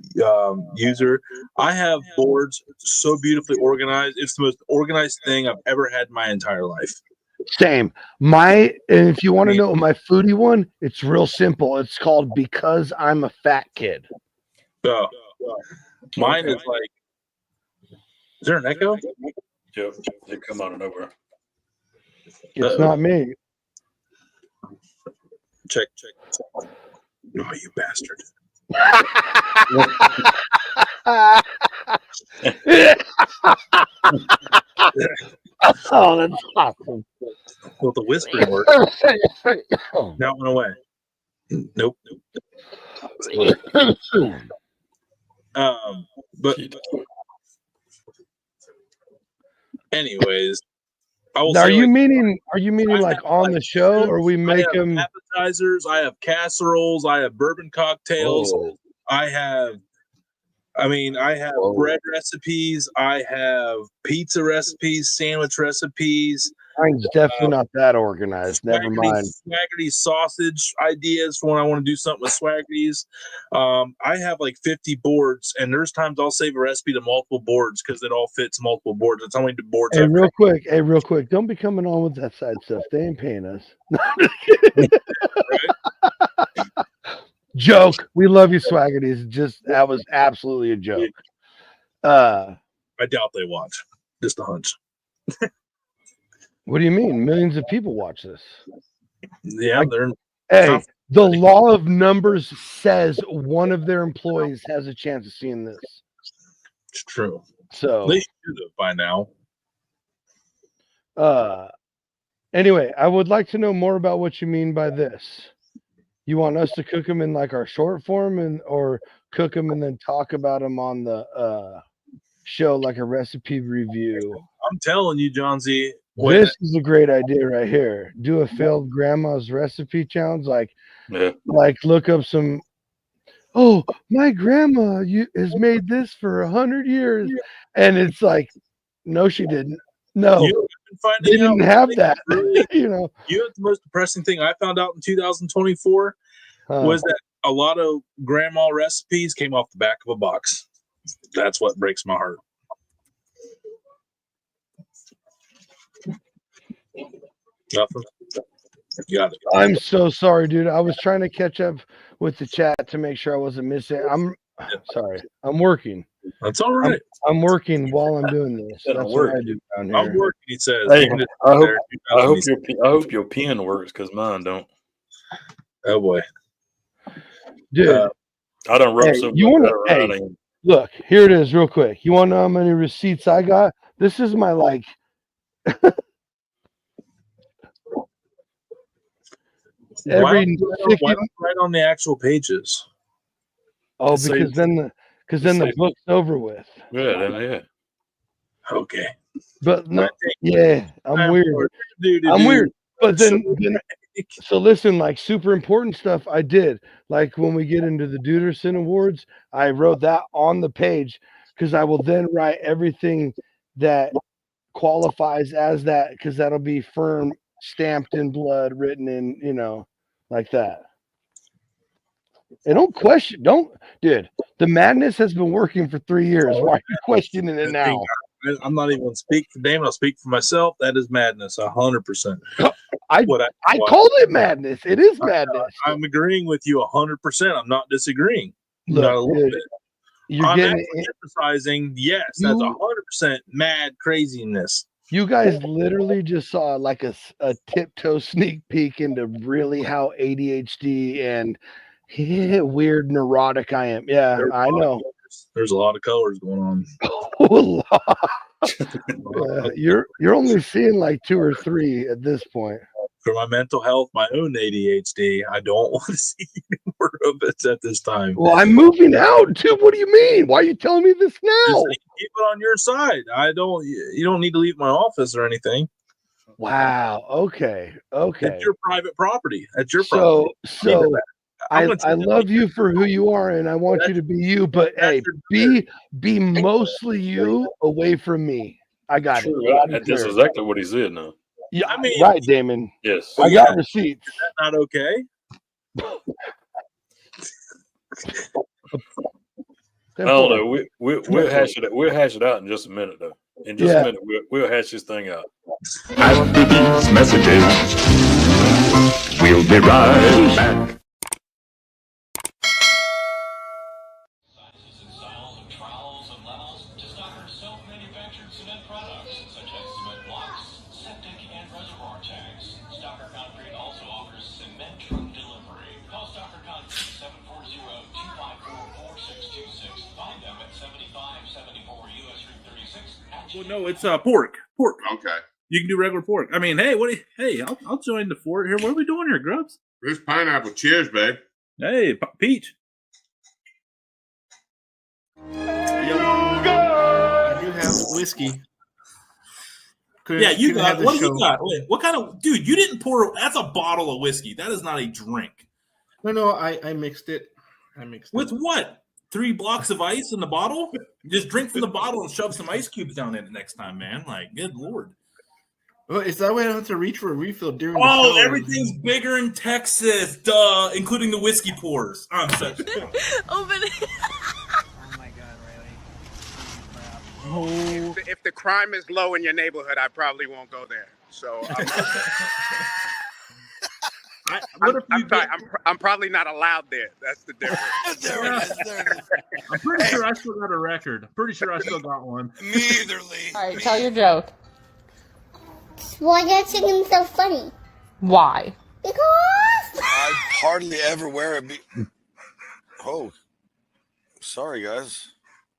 user. I have boards so beautifully organized. It's the most organized thing I've ever had in my entire life. Same. And if you want to know my foodie one, it's real simple. It's called Because I'm a Fat Kid. Oh, mine is like, is there an echo? Yep, they come out of nowhere. It's not me. Check. Oh, you bastard. Oh, that's awesome. Well, the whispering worked. Now it went away. Nope. But Are anyways, you meaning like on the show, or we make them appetizers? I have casseroles. I have bourbon cocktails. Oh. I have bread recipes. I have pizza recipes, sandwich recipes. Mine's definitely not that organized. Never mind. Swaggerty sausage ideas for when I want to do something with Swaggerties. I have like 50 boards, and there's times I'll save a recipe to multiple boards because it all fits multiple boards. It's only the boards. Hey, real quick. Don't be coming on with that side stuff. They ain't paying us. Joke. We love you, Swaggerties. That was absolutely a joke. I doubt they watch. Just a hunch. What do you mean? Millions of people watch this. Yeah, the law of numbers says one of their employees has a chance of seeing this. It's true. So they should have by now. Anyway, I would like to know more about what you mean by this. You want us to cook them in like our short form or cook them and then talk about them on the show like a recipe review? I'm telling you, John Z. This is a great idea right here. Do a failed grandma's recipe challenge. Like look up some. Oh, my grandma has made this for 100 years, and it's like, no, she didn't. No, they didn't have that. Really, you know, the most depressing thing I found out in 2024 was that a lot of grandma recipes came off the back of a box. That's what breaks my heart. Nothing. Got it. I'm so sorry, dude. I was trying to catch up with the chat to make sure I wasn't missing. I'm sorry. I'm working. That's all right. I'm working while I'm doing this. That's what I do down here. I'm working, he says. Hey, I hope your pen works because mine don't. Oh boy. Dude. I don't rub some. Look, here it is real quick. You want to know how many receipts I got? This is my like why right on the actual pages? Oh, because then the book's over with. Yeah. Okay. But no, yeah, I'm weird. I'm weird. But then so listen, like super important stuff I did. Like when we get into the Duderson Awards, I wrote that on the page because I will then write everything that qualifies as that because that'll be firm, stamped in blood, written in, like that. And dude, the madness has been working for 3 years. Why are you questioning it now? I'm not even going to speak for Damon. I'll speak for myself. That is madness, 100%. I called it madness. It is madness. I'm agreeing with you 100%. I'm not disagreeing. Look, dude, I'm emphasizing, yes, that's 100% mad craziness. You guys literally just saw like a tiptoe sneak peek into really how ADHD and weird neurotic I am. Yeah, I know. There's a lot of colors going on. You're only seeing like 2 or 3 at this point. For my mental health, my own ADHD, I don't want to see any more of it at this time. Well, I'm moving out, dude. What do you mean? Why are you telling me this now? Just keep it on your side. You don't need to leave my office or anything. Wow. Okay. It's your private property. That's your property. So I love you for who you are, and I want you to be you. But hey, be mostly you away from me. I got it. That's exactly what he said. Now. Yeah, I mean, right, Damon. Yes, I got receipts. Is that not okay? I don't know. We'll hash it. We'll hash it out in just a minute, though. In just a minute, we'll hash this thing out. After these messages, we'll be right back. Sizes and styles of trowels and levels to stock our self-manufactured cement products such as cement blocks, septic and reservoir tanks. Stocker Concrete also offers cement truck delivery. Call Stocker Concrete 740-254-4626. Find them at 7574 US Route 36. Well, no, it's pork. Okay. You can do regular pork. I mean, hey, I'll join the fort here. What are we doing here, Grubs? There's pineapple. Cheers, babe. Hey, Peach. I do have whiskey. You got. What do you got? Wait, what kind of dude? You didn't pour. That's a bottle of whiskey. That is not a drink. No, I mixed it. With what? 3 blocks of ice in the bottle? Just drink from the bottle and shove some ice cubes down in it next time, man. Like, good lord. Well, is that way I don't have to reach for a refill during the Oh, show? everything's bigger in Texas, duh, including the whiskey pours. I'm such. Open it. Oh my God, really? If the crime is low in your neighborhood, I probably won't go there. So I'm probably not allowed there. That's the difference. I'm pretty sure I still got a record. Pretty sure I still got one. Me either, Lee. All right, tell your joke. Why that chicken so funny? Why? Because I hardly ever wear it. Oh, sorry, guys.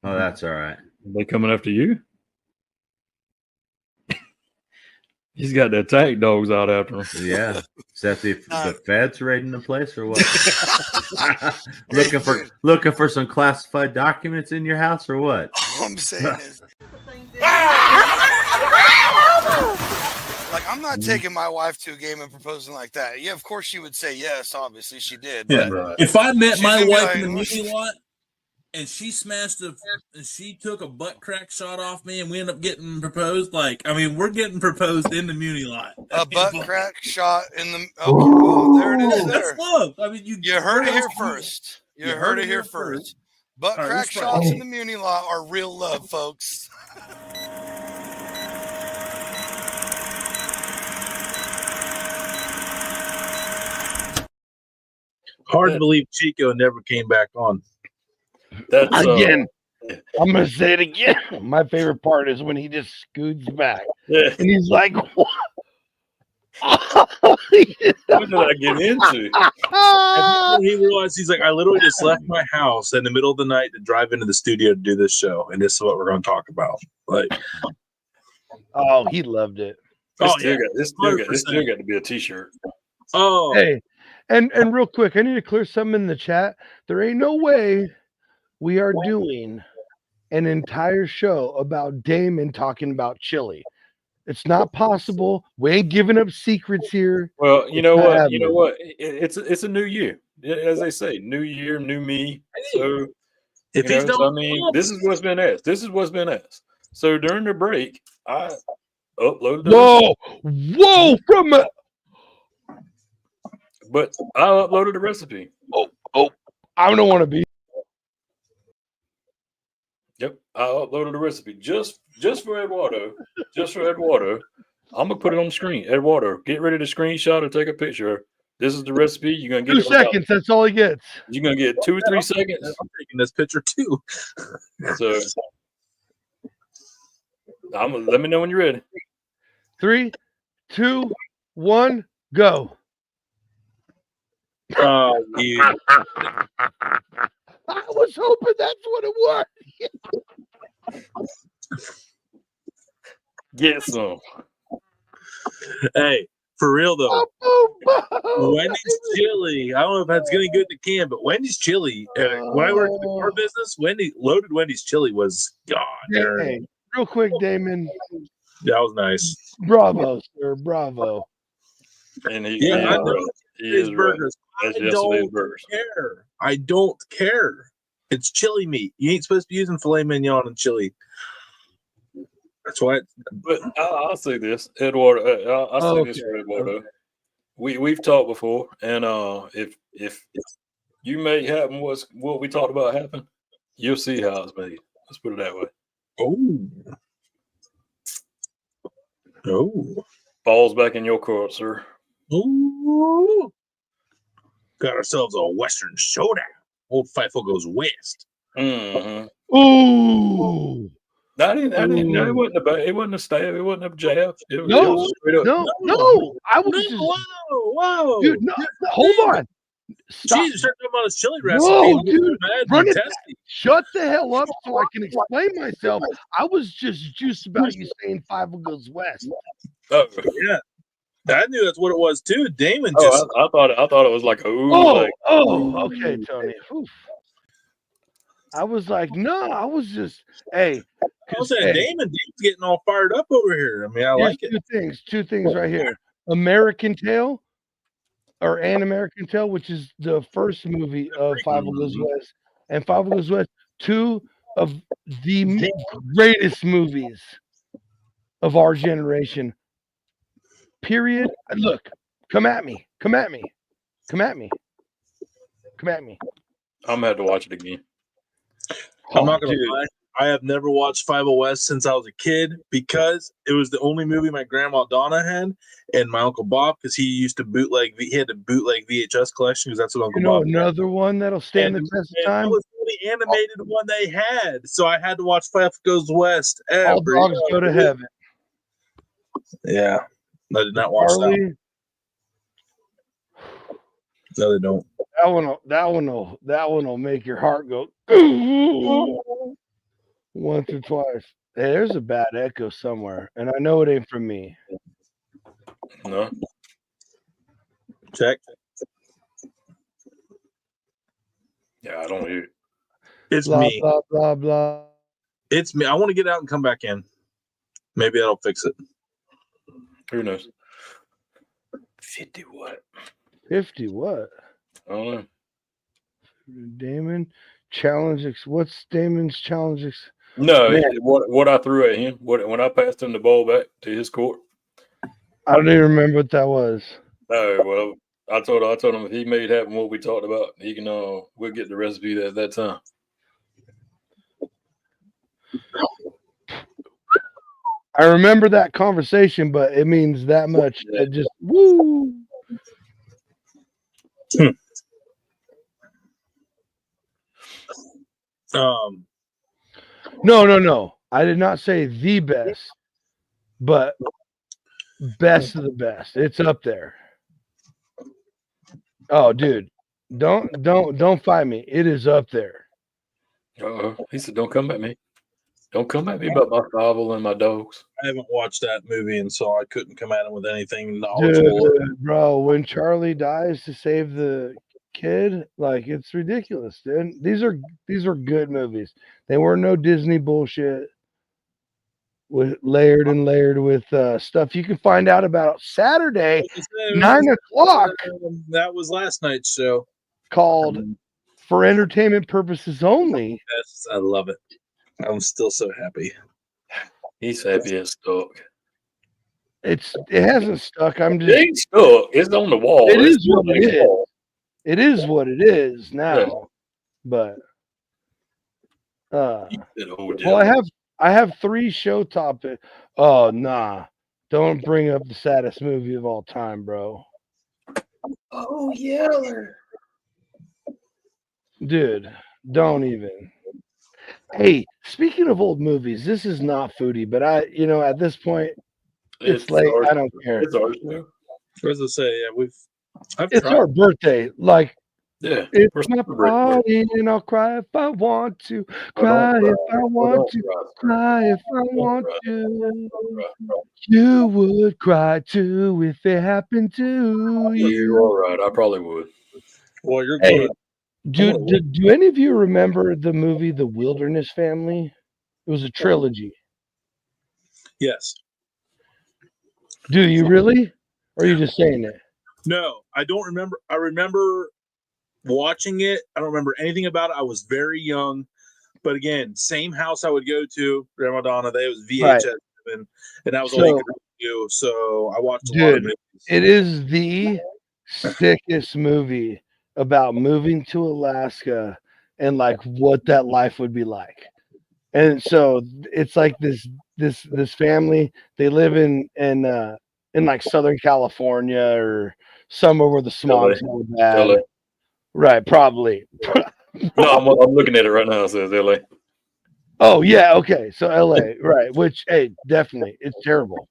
Oh, that's all right. Are they coming after you? He's got the attack dogs out after him. Yeah. Is that the feds raiding the place or what? looking for some classified documents in your house or what? All I'm saying is, like, I'm not taking my wife to a game and proposing like that. Yeah, of course she would say yes. Obviously, she did. Yeah. But if I met my wife in the movie lot and she she took a butt crack shot off me and we end up getting proposed, like, I mean, we're getting proposed in the Muni lot. A butt crack shot in the. Okay, oh, there it is. That's love. I mean, you heard it here first. You heard it here first. Butt crack shots in the Muni lot are real love, folks. Hard to believe Chico never came back on. That's again. I'm gonna say it again. My favorite part is when he just scoots back and he's like, "What? What did I get into?" And he realized he's like, "I literally just left my house in the middle of the night to drive into the studio to do this show, and this is what we're going to talk about." Like, oh, he loved it. This still got to be a T-shirt. Oh, hey, and real quick, I need to clear something in the chat. There ain't no way we are doing an entire show about Damon talking about chili. It's not possible. We ain't giving up secrets here. Well, you know what? Happening. You know what? It's a new year, as they say. New year, new me. So, if he's I mean, this is what's been asked. So during the break, I uploaded. Whoa! But I uploaded the recipe. Oh! I don't want to be. Yep, I uploaded the recipe just for Eduardo. I'm gonna put it on the screen. Eduardo, get ready to screenshot or take a picture This is the recipe. You're gonna get 2 it without- seconds. That's all he gets. You're gonna get 2 or 3 seconds. I'm taking this picture too. So let me know when you're ready. 3, 2, 1, go. Oh, you. I was hoping that's what it was. Get some. Hey, for real though, Wendy's chili. I don't know if that's getting good in the can, but Wendy's chili. When I worked in the car business, loaded Wendy's chili was God. Hey, real quick, Damon. That was nice. Bravo, sir. Bravo. And he His is burgers. That's I yesterday's don't burgers. care. I don't care. It's chili meat. You ain't supposed to be using filet mignon and chili. That's why. But I'll say this, Eduardo. I'll say this for Eduardo. We've talked before, and if you make happen what we talked about happen, you'll see how it's made. Let's put it that way. Oh. Balls back in your court, sir. Ooh. Got ourselves a Western showdown. Old Fifo goes west. Mm-hmm. Ooh. It wasn't a stab. It wasn't a jab. It was straight up. No. I was just. Whoa. Dude, no, hold on. Stop. Jesus, start talking about his chili recipe. No, dude. Run it back. Testy. Shut the hell up so I can explain myself. I was just juiced about you saying Fifo goes west. Oh, yeah. I knew that's what it was too. Damon I thought it was like a okay, Tony. Oof. I was like, no, I was just I was saying, Damon's getting all fired up over here. I mean, I like it. Two things right here. American Tail, or An American Tail, which is the first movie of Fifo Goes West, and Fifo Goes West, 2 of the greatest movies of our generation. Period. Look, come at me. I'm gonna have to watch it again. I'm not gonna lie. I have never watched 50 West since I was a kid because it was the only movie my grandma Donna had and my uncle Bob, because he used to bootleg. He had to bootleg VHS collection because that's what Uncle Bob. Another one that'll stand the test of time. That was the only animated one they had, so I had to watch 50 Goes West. All dogs go to heaven. Yeah, I did not watch that. No, they don't. That one will make your heart go once or twice. Hey, there's a bad echo somewhere, and I know it ain't from me. No. Check. Yeah, I don't hear it. It's blah, me. Blah blah blah. It's me. I want to get out and come back in. Maybe that'll fix it. Who knows? 50 what? 50 what? I don't know. Damon challenge. What's Damon's challenge? No, what I threw at him, when I passed him the ball back to his court. I don't even remember what that was. No, well, I told him if he made happen what we talked about, he can we'll get the recipe at that time. I remember that conversation, but it means that much. Yeah. It just woo. No. I did not say the best, but best of the best. It's up there. Oh, dude, don't fight me. It is up there. He said, "Don't come at me. Don't come at me about my Bible and my dogs." I haven't watched that movie, and so I couldn't come at him with anything knowledgeable. Dude, bro, when Charlie dies to save the kid, like, it's ridiculous, dude. These are good movies. They were no Disney bullshit with layered with stuff you can find out about Saturday, 9:00. That was last night's show, called For Entertainment Purposes Only. Yes, I love it. I'm still so happy. He's happy as stuck. It hasn't stuck. I'm just. It ain't stuck. It's on the wall. It is what it is. It is what it is now. Yeah. But well, I have 3 show topics. Oh nah. Don't bring up the saddest movie of all time, bro. Oh, Yeller. Dude, don't even. Hey, speaking of old movies, this is not foodie, but at this point, it's late. I don't care. It's ours now. As I say, yeah, I've It's tried. our birthday. Like, Yeah, it's we're my celebrating. party, and I'll cry if I want to, Oh, don't cry if cry. I Oh, want don't to, cry. cry if I Don't want cry. to. Don't cry. You would cry too if it happened to You're you. all right. I probably would. Well, you're Hey, good. do any of you remember the movie The Wilderness Family? It was a trilogy. Yes. Do you really? Or are you just saying it? No, I don't remember. I remember watching it. I don't remember anything about it. I was very young. But again, same house I would go to, Grandma Donna. They was VHS, Right. and that was all you could do. So I watched a lot of Dude, movies. it is the sickest movie about moving to Alaska and like what that life would be like. And so it's like this family, they live in like Southern California or somewhere where the smog's so bad. LA. Right, probably. No, I'm looking at it right now. It says LA. Oh yeah, okay. So LA, right, which hey, definitely it's terrible.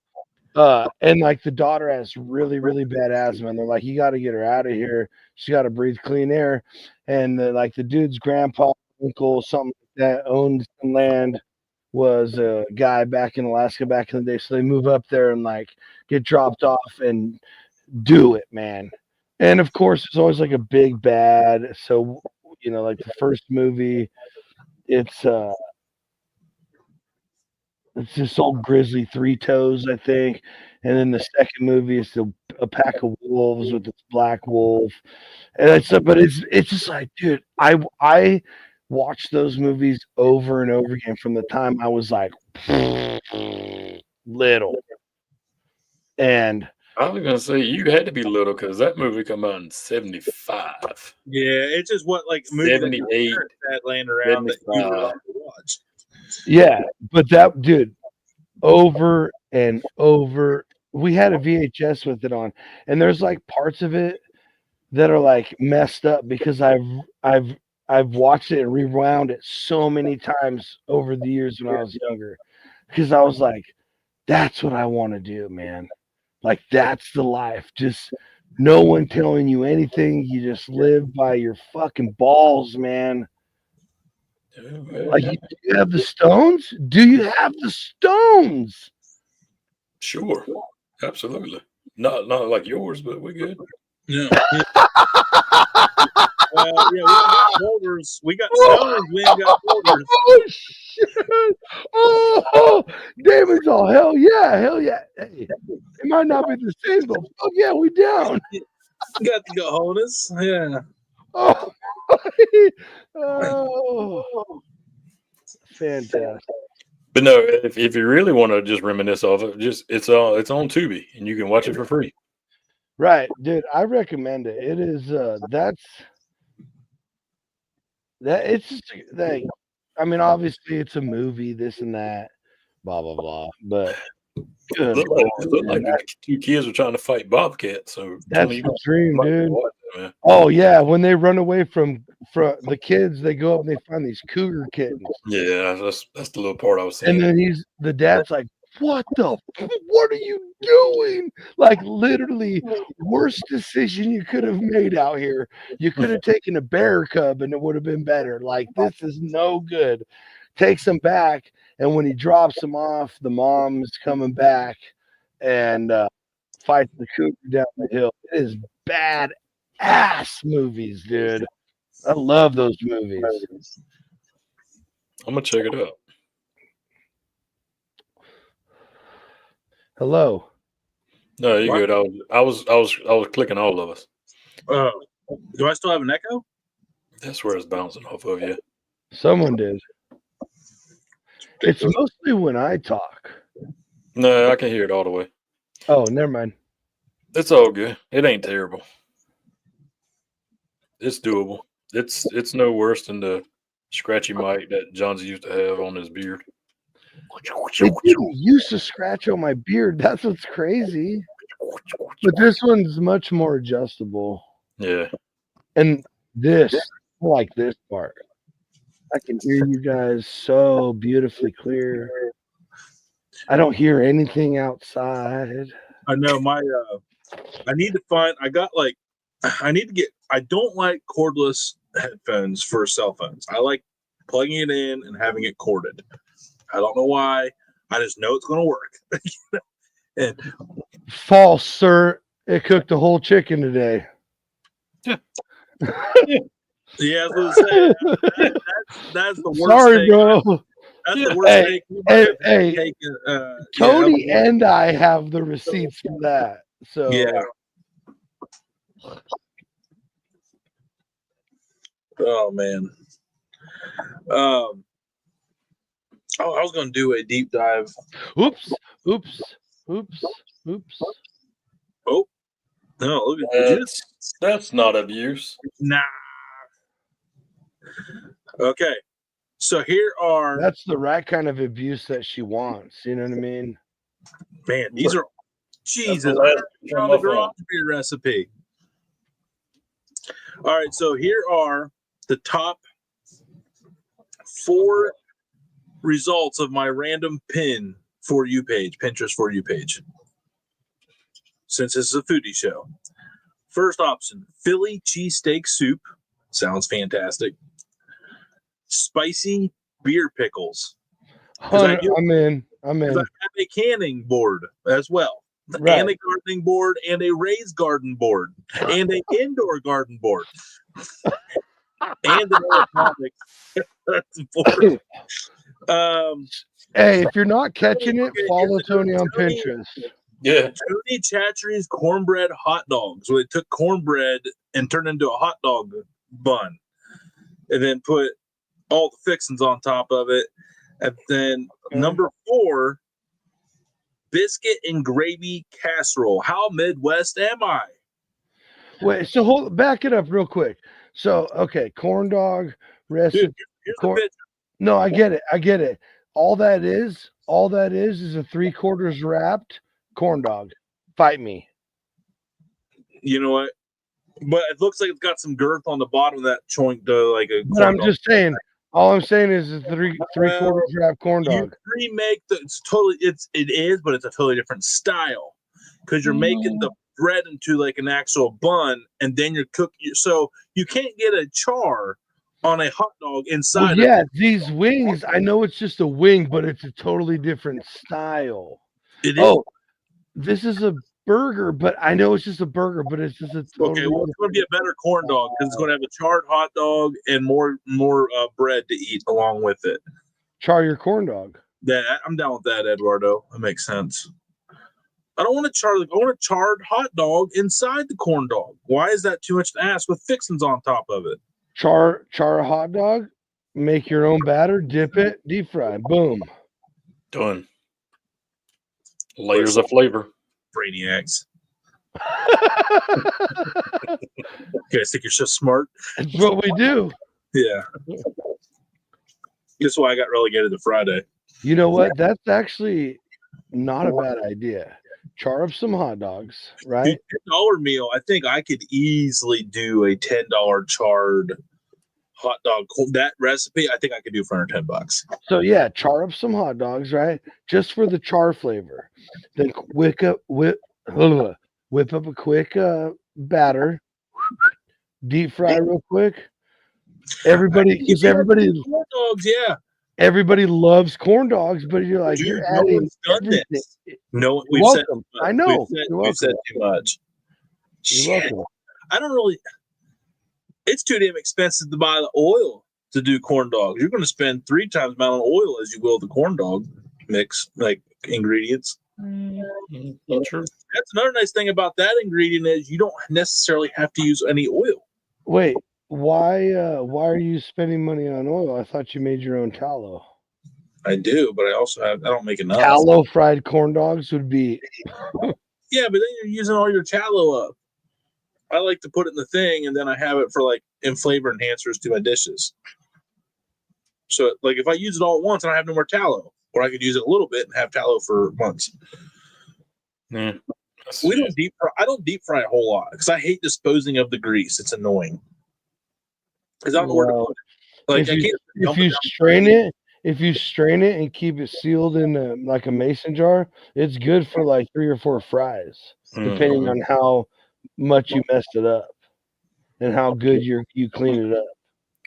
And like the daughter has really, really bad asthma, and they're like, you got to get her out of here. She got to breathe clean air. And like the dude's grandpa, uncle, something like that, owned some land, was a guy back in Alaska back in the day. So they move up there and like get dropped off and do it, man. And of course, it's always like a big bad. So like the first movie, it's this old grizzly three toes, I think. And then the second movie is a pack of wolves with this black wolf. And it's just like, dude, I watched those movies over and over again from the time I was like little. And I was gonna say you had to be little because that movie come out in '75. Yeah, it's just what like movie 78, that laying around that you were allowed to watch. yeah, but that dude, over and over, we had a VHS with it on, and there's like parts of it that are like messed up because I've watched it and rewound it so many times over the years when I was younger, because I was like, that's what I want to do, man. Like that's the life. Just no one telling you anything. You just live by your fucking balls, man. Like, do you have the stones? Do you have the stones? Sure, absolutely. Not like yours, but we're good. Yeah. Well, yeah, we got boulders. We got stones. We ain't got boulders. Oh shit! Oh, Damon's all hell yeah! Hey, it might not be the same, but fuck yeah, we down. Got the cojones. Yeah. Oh, oh, fantastic. But no, if you really want to just reminisce off it, it's on Tubi and you can watch it for free. Right, dude. I recommend it. It is it's just like, I mean, obviously it's a movie, this and that, blah blah blah. But good Look like the two kids were trying to fight bobcats. So that's you the dream, might dude. watch that, man. Oh yeah, when they run away from the kids, they go up and they find these cougar kittens. Yeah, that's the little part I was saying. And then the dad's like, what are you doing? Like literally worst decision you could have made out here. You could have taken a bear cub and it would have been better. Like this is no good. Takes him back, and when he drops him off, the mom's coming back and fights the cougar down the hill. It is bad ass movies, dude. I love those movies. I'm gonna check it out. Hello. No, you're good. I was clicking all of us. Do I still have an echo? That's where it's bouncing off of you. Someone did. It's mostly when I talk. No, I can hear it all the way. Oh, never mind. It's all good. It ain't terrible. It's doable. It's no worse than the scratchy mic that Johnsy used to have on his beard. It didn't used to scratch on my beard. That's what's crazy. But this one's much more adjustable. Yeah. And this, I like this part. I can hear you guys so beautifully clear. I don't hear anything outside. I know I need to find, I don't like cordless headphones for cell phones. I like plugging it in and having it corded. I don't know why. I just know it's going to work. And false, sir. It cooked a whole chicken today. Yeah, I was going to say that's the worst. Sorry, thing. bro. That's the worst thing. Hey, Tony and I have the receipts for that. So yeah. Oh man. I was going to do a deep dive. Oops. Oh no! Look at that's not abuse. Nah. Okay. So here are. That's the right kind of abuse that she wants. You know what I mean? Man, these are. Jesus, I found the garage beer recipe. All right, so here are the top 4 results of my random pin for you page, Pinterest for you page. Since this is a foodie show. First option, Philly cheesesteak soup. Sounds fantastic. Spicy beer pickles. I'm in. I have a canning board as well. Right. And a gardening board and a raised garden board and an indoor garden board. And an electronic board. Hey, if you're not catching it, follow Tony on Pinterest. Yeah. Tony Chachery's cornbread hot dogs. So they took cornbread and turned it into a hot dog bun. And then put all the fixings on top of it. And then number 4, biscuit and gravy casserole. How Midwest am I? Wait, so back it up real quick. So, okay, corn dog recipe. Dude, here's the picture. No, I get it. All that is a 3/4 wrapped corn dog. Fight me. You know what? But it looks like it's got some girth on the bottom of that joint, like a. But I'm just saying. All I'm saying is a 3/4 wrapped corn dog. You remake it is, but it's a totally different style because you're making the bread into like an actual bun, and then you're cooking. So you can't get a char on a hot dog inside. Well, yeah, these wings. I know it's just a wing, but it's a totally different style. It is. Oh, this is a burger, but I know it's just a burger, but it's just a totally. Okay, well, it's going to be a better corn dog because it's going to have a charred hot dog and more bread to eat along with it. Char your corn dog. I'm down with that, Eduardo. That makes sense. I don't want to char. I want a charred hot dog inside the corn dog. Why is that too much to ask with fixings on top of it? Char a hot dog. Make your own batter. Dip it. Deep fry. Boom. Done. Layers of flavor. Brainiacs. You guys think you're so smart? That's what we do. Yeah. That's why I got relegated to Friday. You know what? That's actually not a bad idea. Char up some hot dogs, right? $10 meal. I think I could easily do a $10 charred hot dog. That recipe, I think I could do for under $10. So yeah, char up some hot dogs, right? Just for the char flavor. Then whip up a quick batter. Deep fry real quick. Everybody hot dogs, yeah. Everybody loves corn dogs, but you're like, dude, you're no adding one's done everything. this. No, we've welcome. said. I know. We've said too much. You're welcome. I don't really. It's too damn expensive to buy the oil to do corn dogs. You're going to spend 3 times the amount of oil as you will the corn dog mix, like ingredients. Not true. That's another nice thing about that ingredient is you don't necessarily have to use any oil. Wait, why are you spending money on oil? I thought you made your own tallow. I do, but I don't make enough. Tallow fried corn dogs would be. Yeah, but then you're using all your tallow up. I like to put it in the thing, and then I have it for like in flavor enhancers to my dishes. So, like, if I use it all at once, I don't have no more tallow, or I could use it a little bit and have tallow for months. Yeah. We don't deep fry. I don't deep fry a whole lot because I hate disposing of the grease. It's annoying. Because I don't know where to put it. Like if you strain it, if you strain it and keep it sealed in like a mason jar, it's good for like 3 or 4 fries, depending on how much you messed it up and how good you clean it up.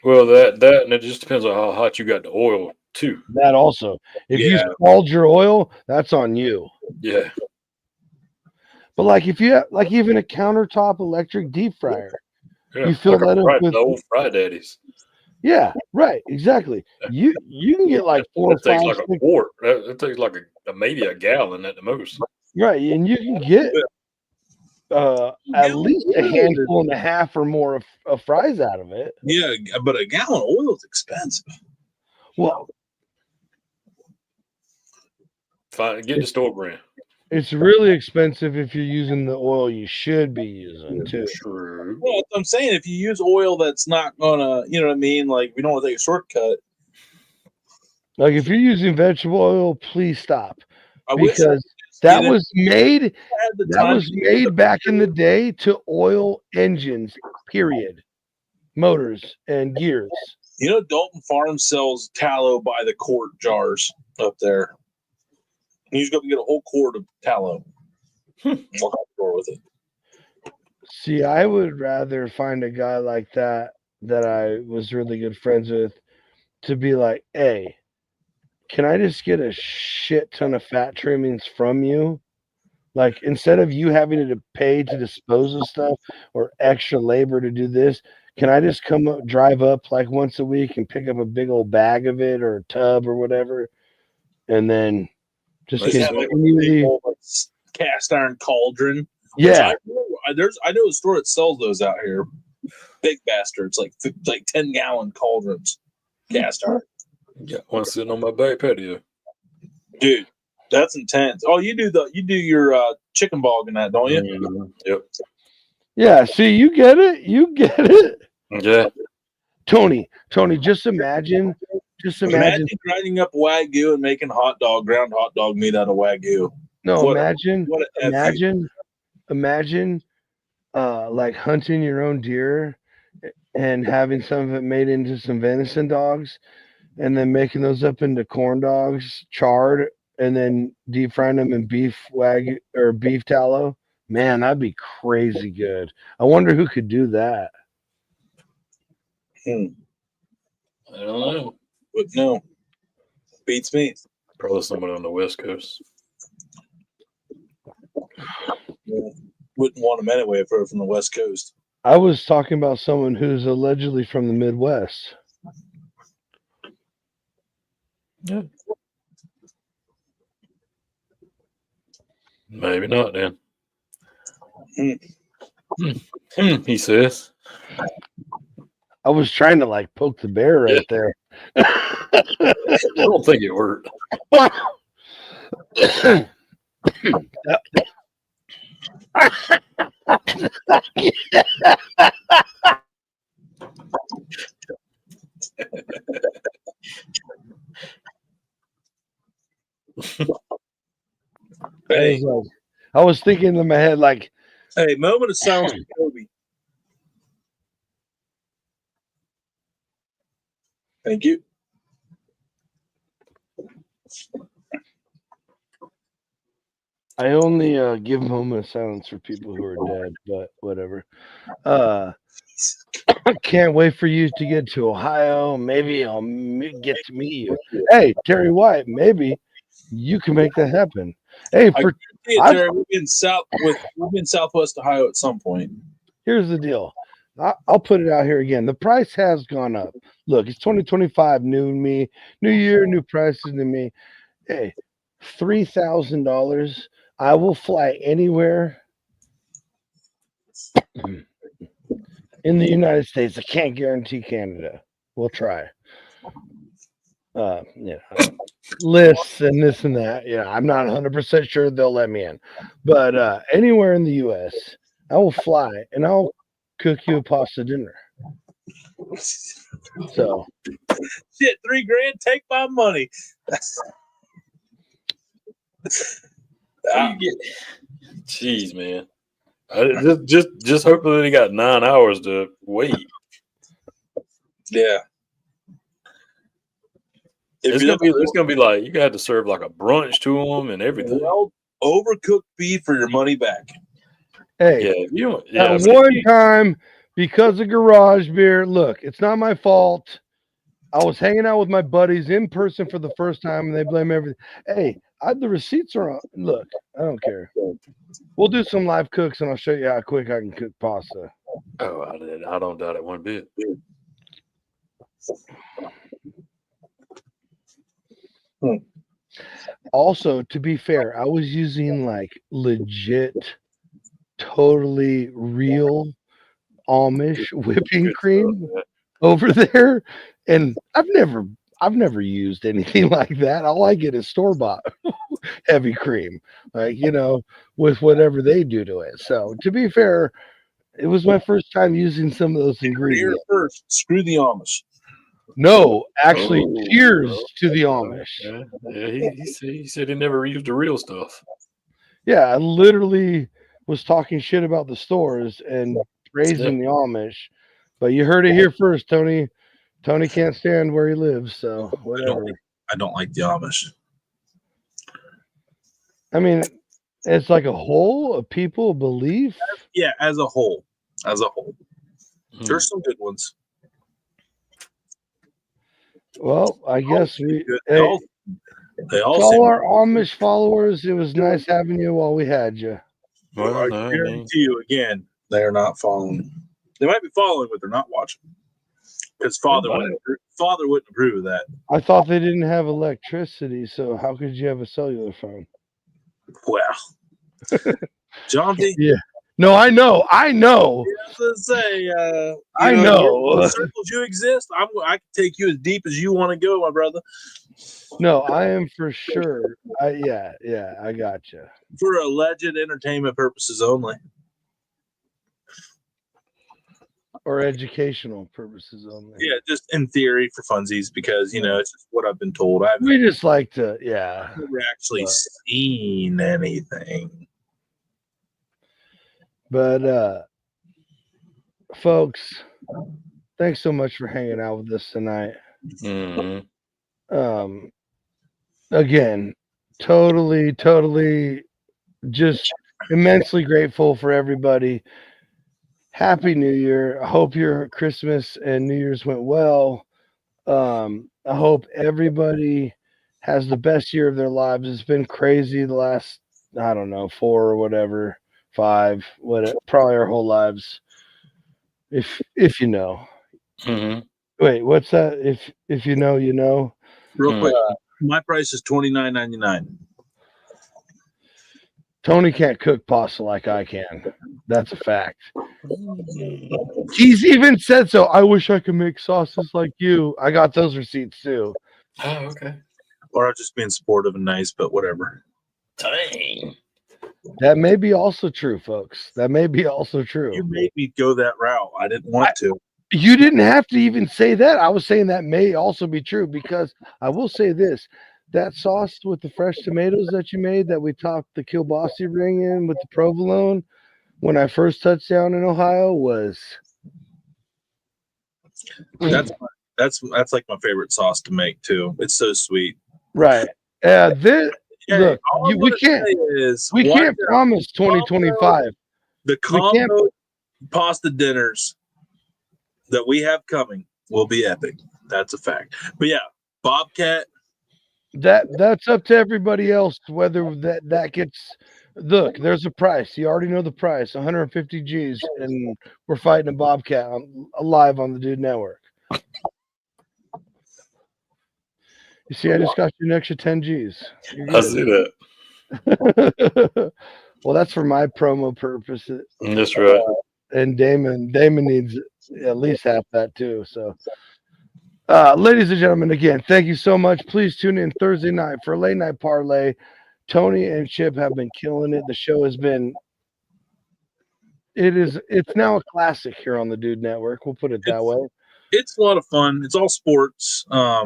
Well, that and it just depends on how hot you got the oil too. That also, if you scald your oil, that's on you. Yeah. But like if you have like even a countertop electric deep fryer, you fill like that up with the old fry daddies. Yeah, right, exactly. You can get like 4 or 5. Takes like a quart. That takes like maybe a gallon at the most. Right, and you can get at least a handful and a half or more of fries out of it. Yeah, but a gallon of oil is expensive. Well, Get the store brand. It's really expensive if you're using the oil you should be using too. True. Well, I'm saying if you use oil that's not gonna, you know what I mean? Like we don't want to take a shortcut. Like if you're using vegetable oil, please stop. Because that was made back in the day to oil engines, period. Motors and gears. You know, Dalton Farm sells tallow by the quart jars up there. You just go get a whole quart of tallow. Walk out the door with it. See, I would rather find a guy like that I was really good friends with to be like, hey, can I just get a shit ton of fat trimmings from you? Like, instead of you having to pay to dispose of stuff or extra labor to do this, can I just drive up like once a week and pick up a big old bag of it or a tub or whatever, and then just have like a big old cast iron cauldron. Yeah, I know a store that sells those out here. Big bastards, like 10-gallon cauldrons, cast iron. Got one sitting on my back patio. Dude, that's intense. Oh, you do your chicken bog in that, don't you? Mm-hmm. Yep. Yeah, see, you get it. You get it. Yeah. Tony, just imagine grinding up Wagyu and making ground hot dog meat out of Wagyu. No, imagine like hunting your own deer and having some of it made into some venison dogs and then making those up into corn dogs, charred, and then deep frying them in beef Wagyu or beef tallow. Man, that'd be crazy good. I wonder who could do that. I don't know. But no, beats me. Probably someone on the West Coast. Yeah. Wouldn't want them anyway if they're from the West Coast. I was talking about someone who's allegedly from the Midwest. Yeah. Maybe not then. He says. I was trying to like poke the bear right there. I don't think it worked. Hey, I was thinking in my head like, hey, moment of silence for Kobe. Thank you. I only give moment of silence for people who are dead, but whatever. I can't wait for you to get to Ohio. Maybe I'll get to meet you. Hey, Terry White, maybe you can make that happen. Hey, Terry, we'll be in Southwest Ohio at some point. Here's the deal. I'll put it out here again. The price has gone up. Look, it's 2025, new year, new prices to me. Hey, $3,000. I will fly anywhere in the United States. I can't guarantee Canada. We'll try. Lists and this and that. Yeah, I'm not 100% sure they'll let me in. But anywhere in the U.S., I will fly and I'll cook you a pasta dinner. So shit, $3,000, take my money. Jeez, man. Just hopefully they got 9 hours to wait. Yeah. It's gonna be like you got to serve like a brunch to them and everything. Well, overcooked beef for your money back. Hey, Yeah, you don't, that one time because of garage beer. Look, it's not my fault. I was hanging out with my buddies in person for the first time, and they blame everything. Hey, the receipts are on. Look, I don't care. We'll do some live cooks, and I'll show you how quick I can cook pasta. Oh, I don't doubt it one bit. Also, to be fair, I was using like legit, totally real Amish whipping cream over there, and I've never used anything like that. All I get is store bought heavy cream, like with whatever they do to it. So to be fair, it was my first time using some of those ingredients. First, screw the Amish. No, actually, cheers to the Amish. Yeah, he said he never used the real stuff. Yeah, I literally was talking shit about the stores and praising the Amish, but you heard it here first, Tony. Tony can't stand where he lives, so whatever. I don't like the Amish. I mean, it's like a whole of people belief. Yeah, as a whole. There's some good ones. Well, I guess we they all to all our Amish followers, it was nice having you while we had you. Well, I guarantee you again, they are not following. They might be following, but they're not watching. Because father wouldn't approve of that. I thought they didn't have electricity, so how could you have a cellular phone? Well, John D. Yeah. No, I know. I was gonna say, I know. The circles you exist, I can take you as deep as you want to go, my brother. No, I am for sure. I got you. For alleged entertainment purposes only, or educational purposes only. Yeah, just in theory for funsies, because it's just what I've been told. We just like to, never actually seen anything. But folks, thanks so much for hanging out with us tonight. Mm-hmm. Again, totally just immensely grateful for everybody. Happy New Year. I hope your Christmas and New Year's went well. I hope everybody has the best year of their lives. It's been crazy the last, 4 or whatever, 5, whatever, probably our whole lives. If you know. Mm-hmm. Wait, what's that? If you know, you know. Real quick, my price is $29.99. Tony can't cook pasta like I can. That's a fact. He's even said so. I wish I could make sauces like you. I got those receipts too. Oh, okay. Or I'm just being sportive and nice, but whatever. Dang. That may be also true, folks. That may be also true. You made me go that route. I didn't want to. You didn't have to even say that. I was saying that may also be true, because I will say this. That sauce with the fresh tomatoes that you made that we topped the kielbasa ring in with the provolone when I first touched down in Ohio was that's like my favorite sauce to make too. It's so sweet. Right. Look, we can't promise 2025. The combo pasta dinners that we have coming will be epic. That's a fact. But yeah, Bobcat. That's up to everybody else whether that gets. Look, there's a price. You already know the price, 150 G's, and we're fighting a Bobcat live on the Dude Network. You see, I just got you an extra 10 G's. I see that. Well, that's for my promo purposes. That's right. And Damon needs at least half that too. So, ladies and gentlemen, again, thank you so much. Please tune in Thursday night for a late night parlay. Tony and Chip have been killing it. The show has been. It's now a classic here on the Dude Network. We'll put it that way. It's a lot of fun. It's all sports. I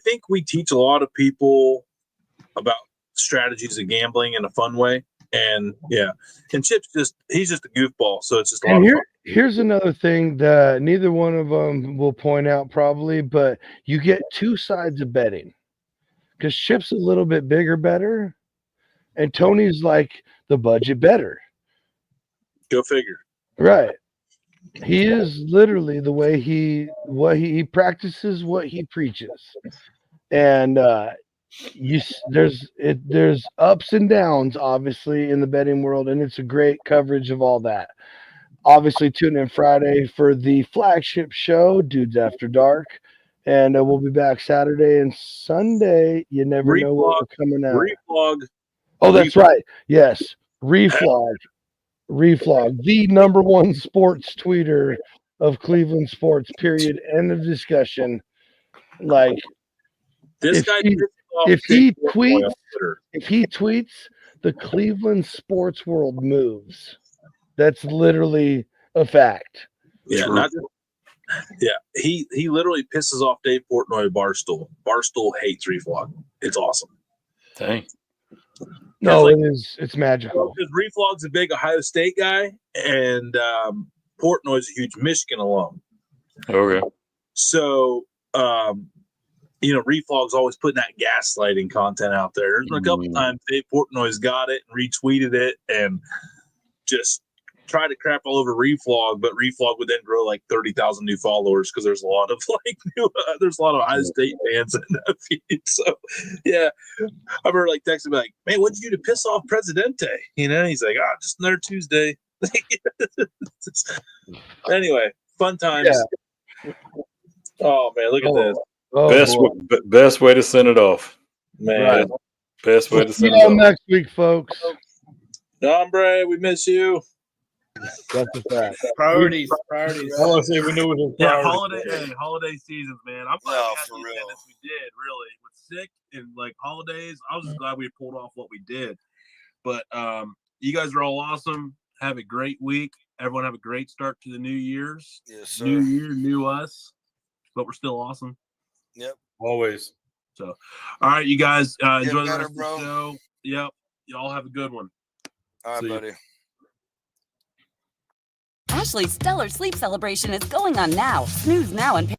think we teach a lot of people about strategies of gambling in a fun way. And yeah, and Chip's he's just a goofball, so it's just a And lot of fun. here's another thing that neither one of them will point out probably, but you get two sides of betting because Chip's a little bit bigger better, and Tony's like the budget better. Go figure. Right. He is literally the way he practices what he preaches. And there's ups and downs obviously in the betting world, and it's a great coverage of all that. Obviously tune in Friday for the flagship show, Dudes After Dark, and we'll be back Saturday and Sunday. You never know what we're coming out. Reflog. Oh, that's right. Yes. Reflog, the number one sports tweeter of Cleveland sports, period. End of discussion. Like, This guy if he tweets, the Cleveland sports world moves. That's literally a fact. Yeah, he literally pisses off Dave Portnoy at Barstool. Barstool hates Reflog. It's awesome. Dang. No, it's magical. Because Reflog's a big Ohio State guy, and Portnoy's a huge Michigan alum. Okay. So, Reflog's always putting that gaslighting content out there. There's been a couple times Dave Portnoy's got it and retweeted it and just tried to crap all over Reflog, but Reflog would then grow like 30,000 new followers because there's a lot of there's a lot of Ohio State fans in that feed. So yeah, I remember like texting me like, "Man, what'd you do to piss off Presidente?" He's like, just another Tuesday. Anyway, fun times. Yeah. Oh man, look at this. Best way to send it off, man. Right. Best way to send it See off. you next week, folks. Hombre, we miss you. That's a fact. Priorities. I want to say we knew it was holiday seasons, man. I'm glad we had the attendance we did. Really, with sick and like holidays, I was just glad we pulled off what we did. But you guys are all awesome. Have a great week. Everyone have a great start to the New Year's. Yes, sir. New year, new us. But we're still awesome. Yep. Always. So, all right, you guys enjoy the better, rest of the show. Yep. Y'all have a good one. All right, buddy. Ashley's Stellar Sleep Celebration is going on now. Snooze now and pay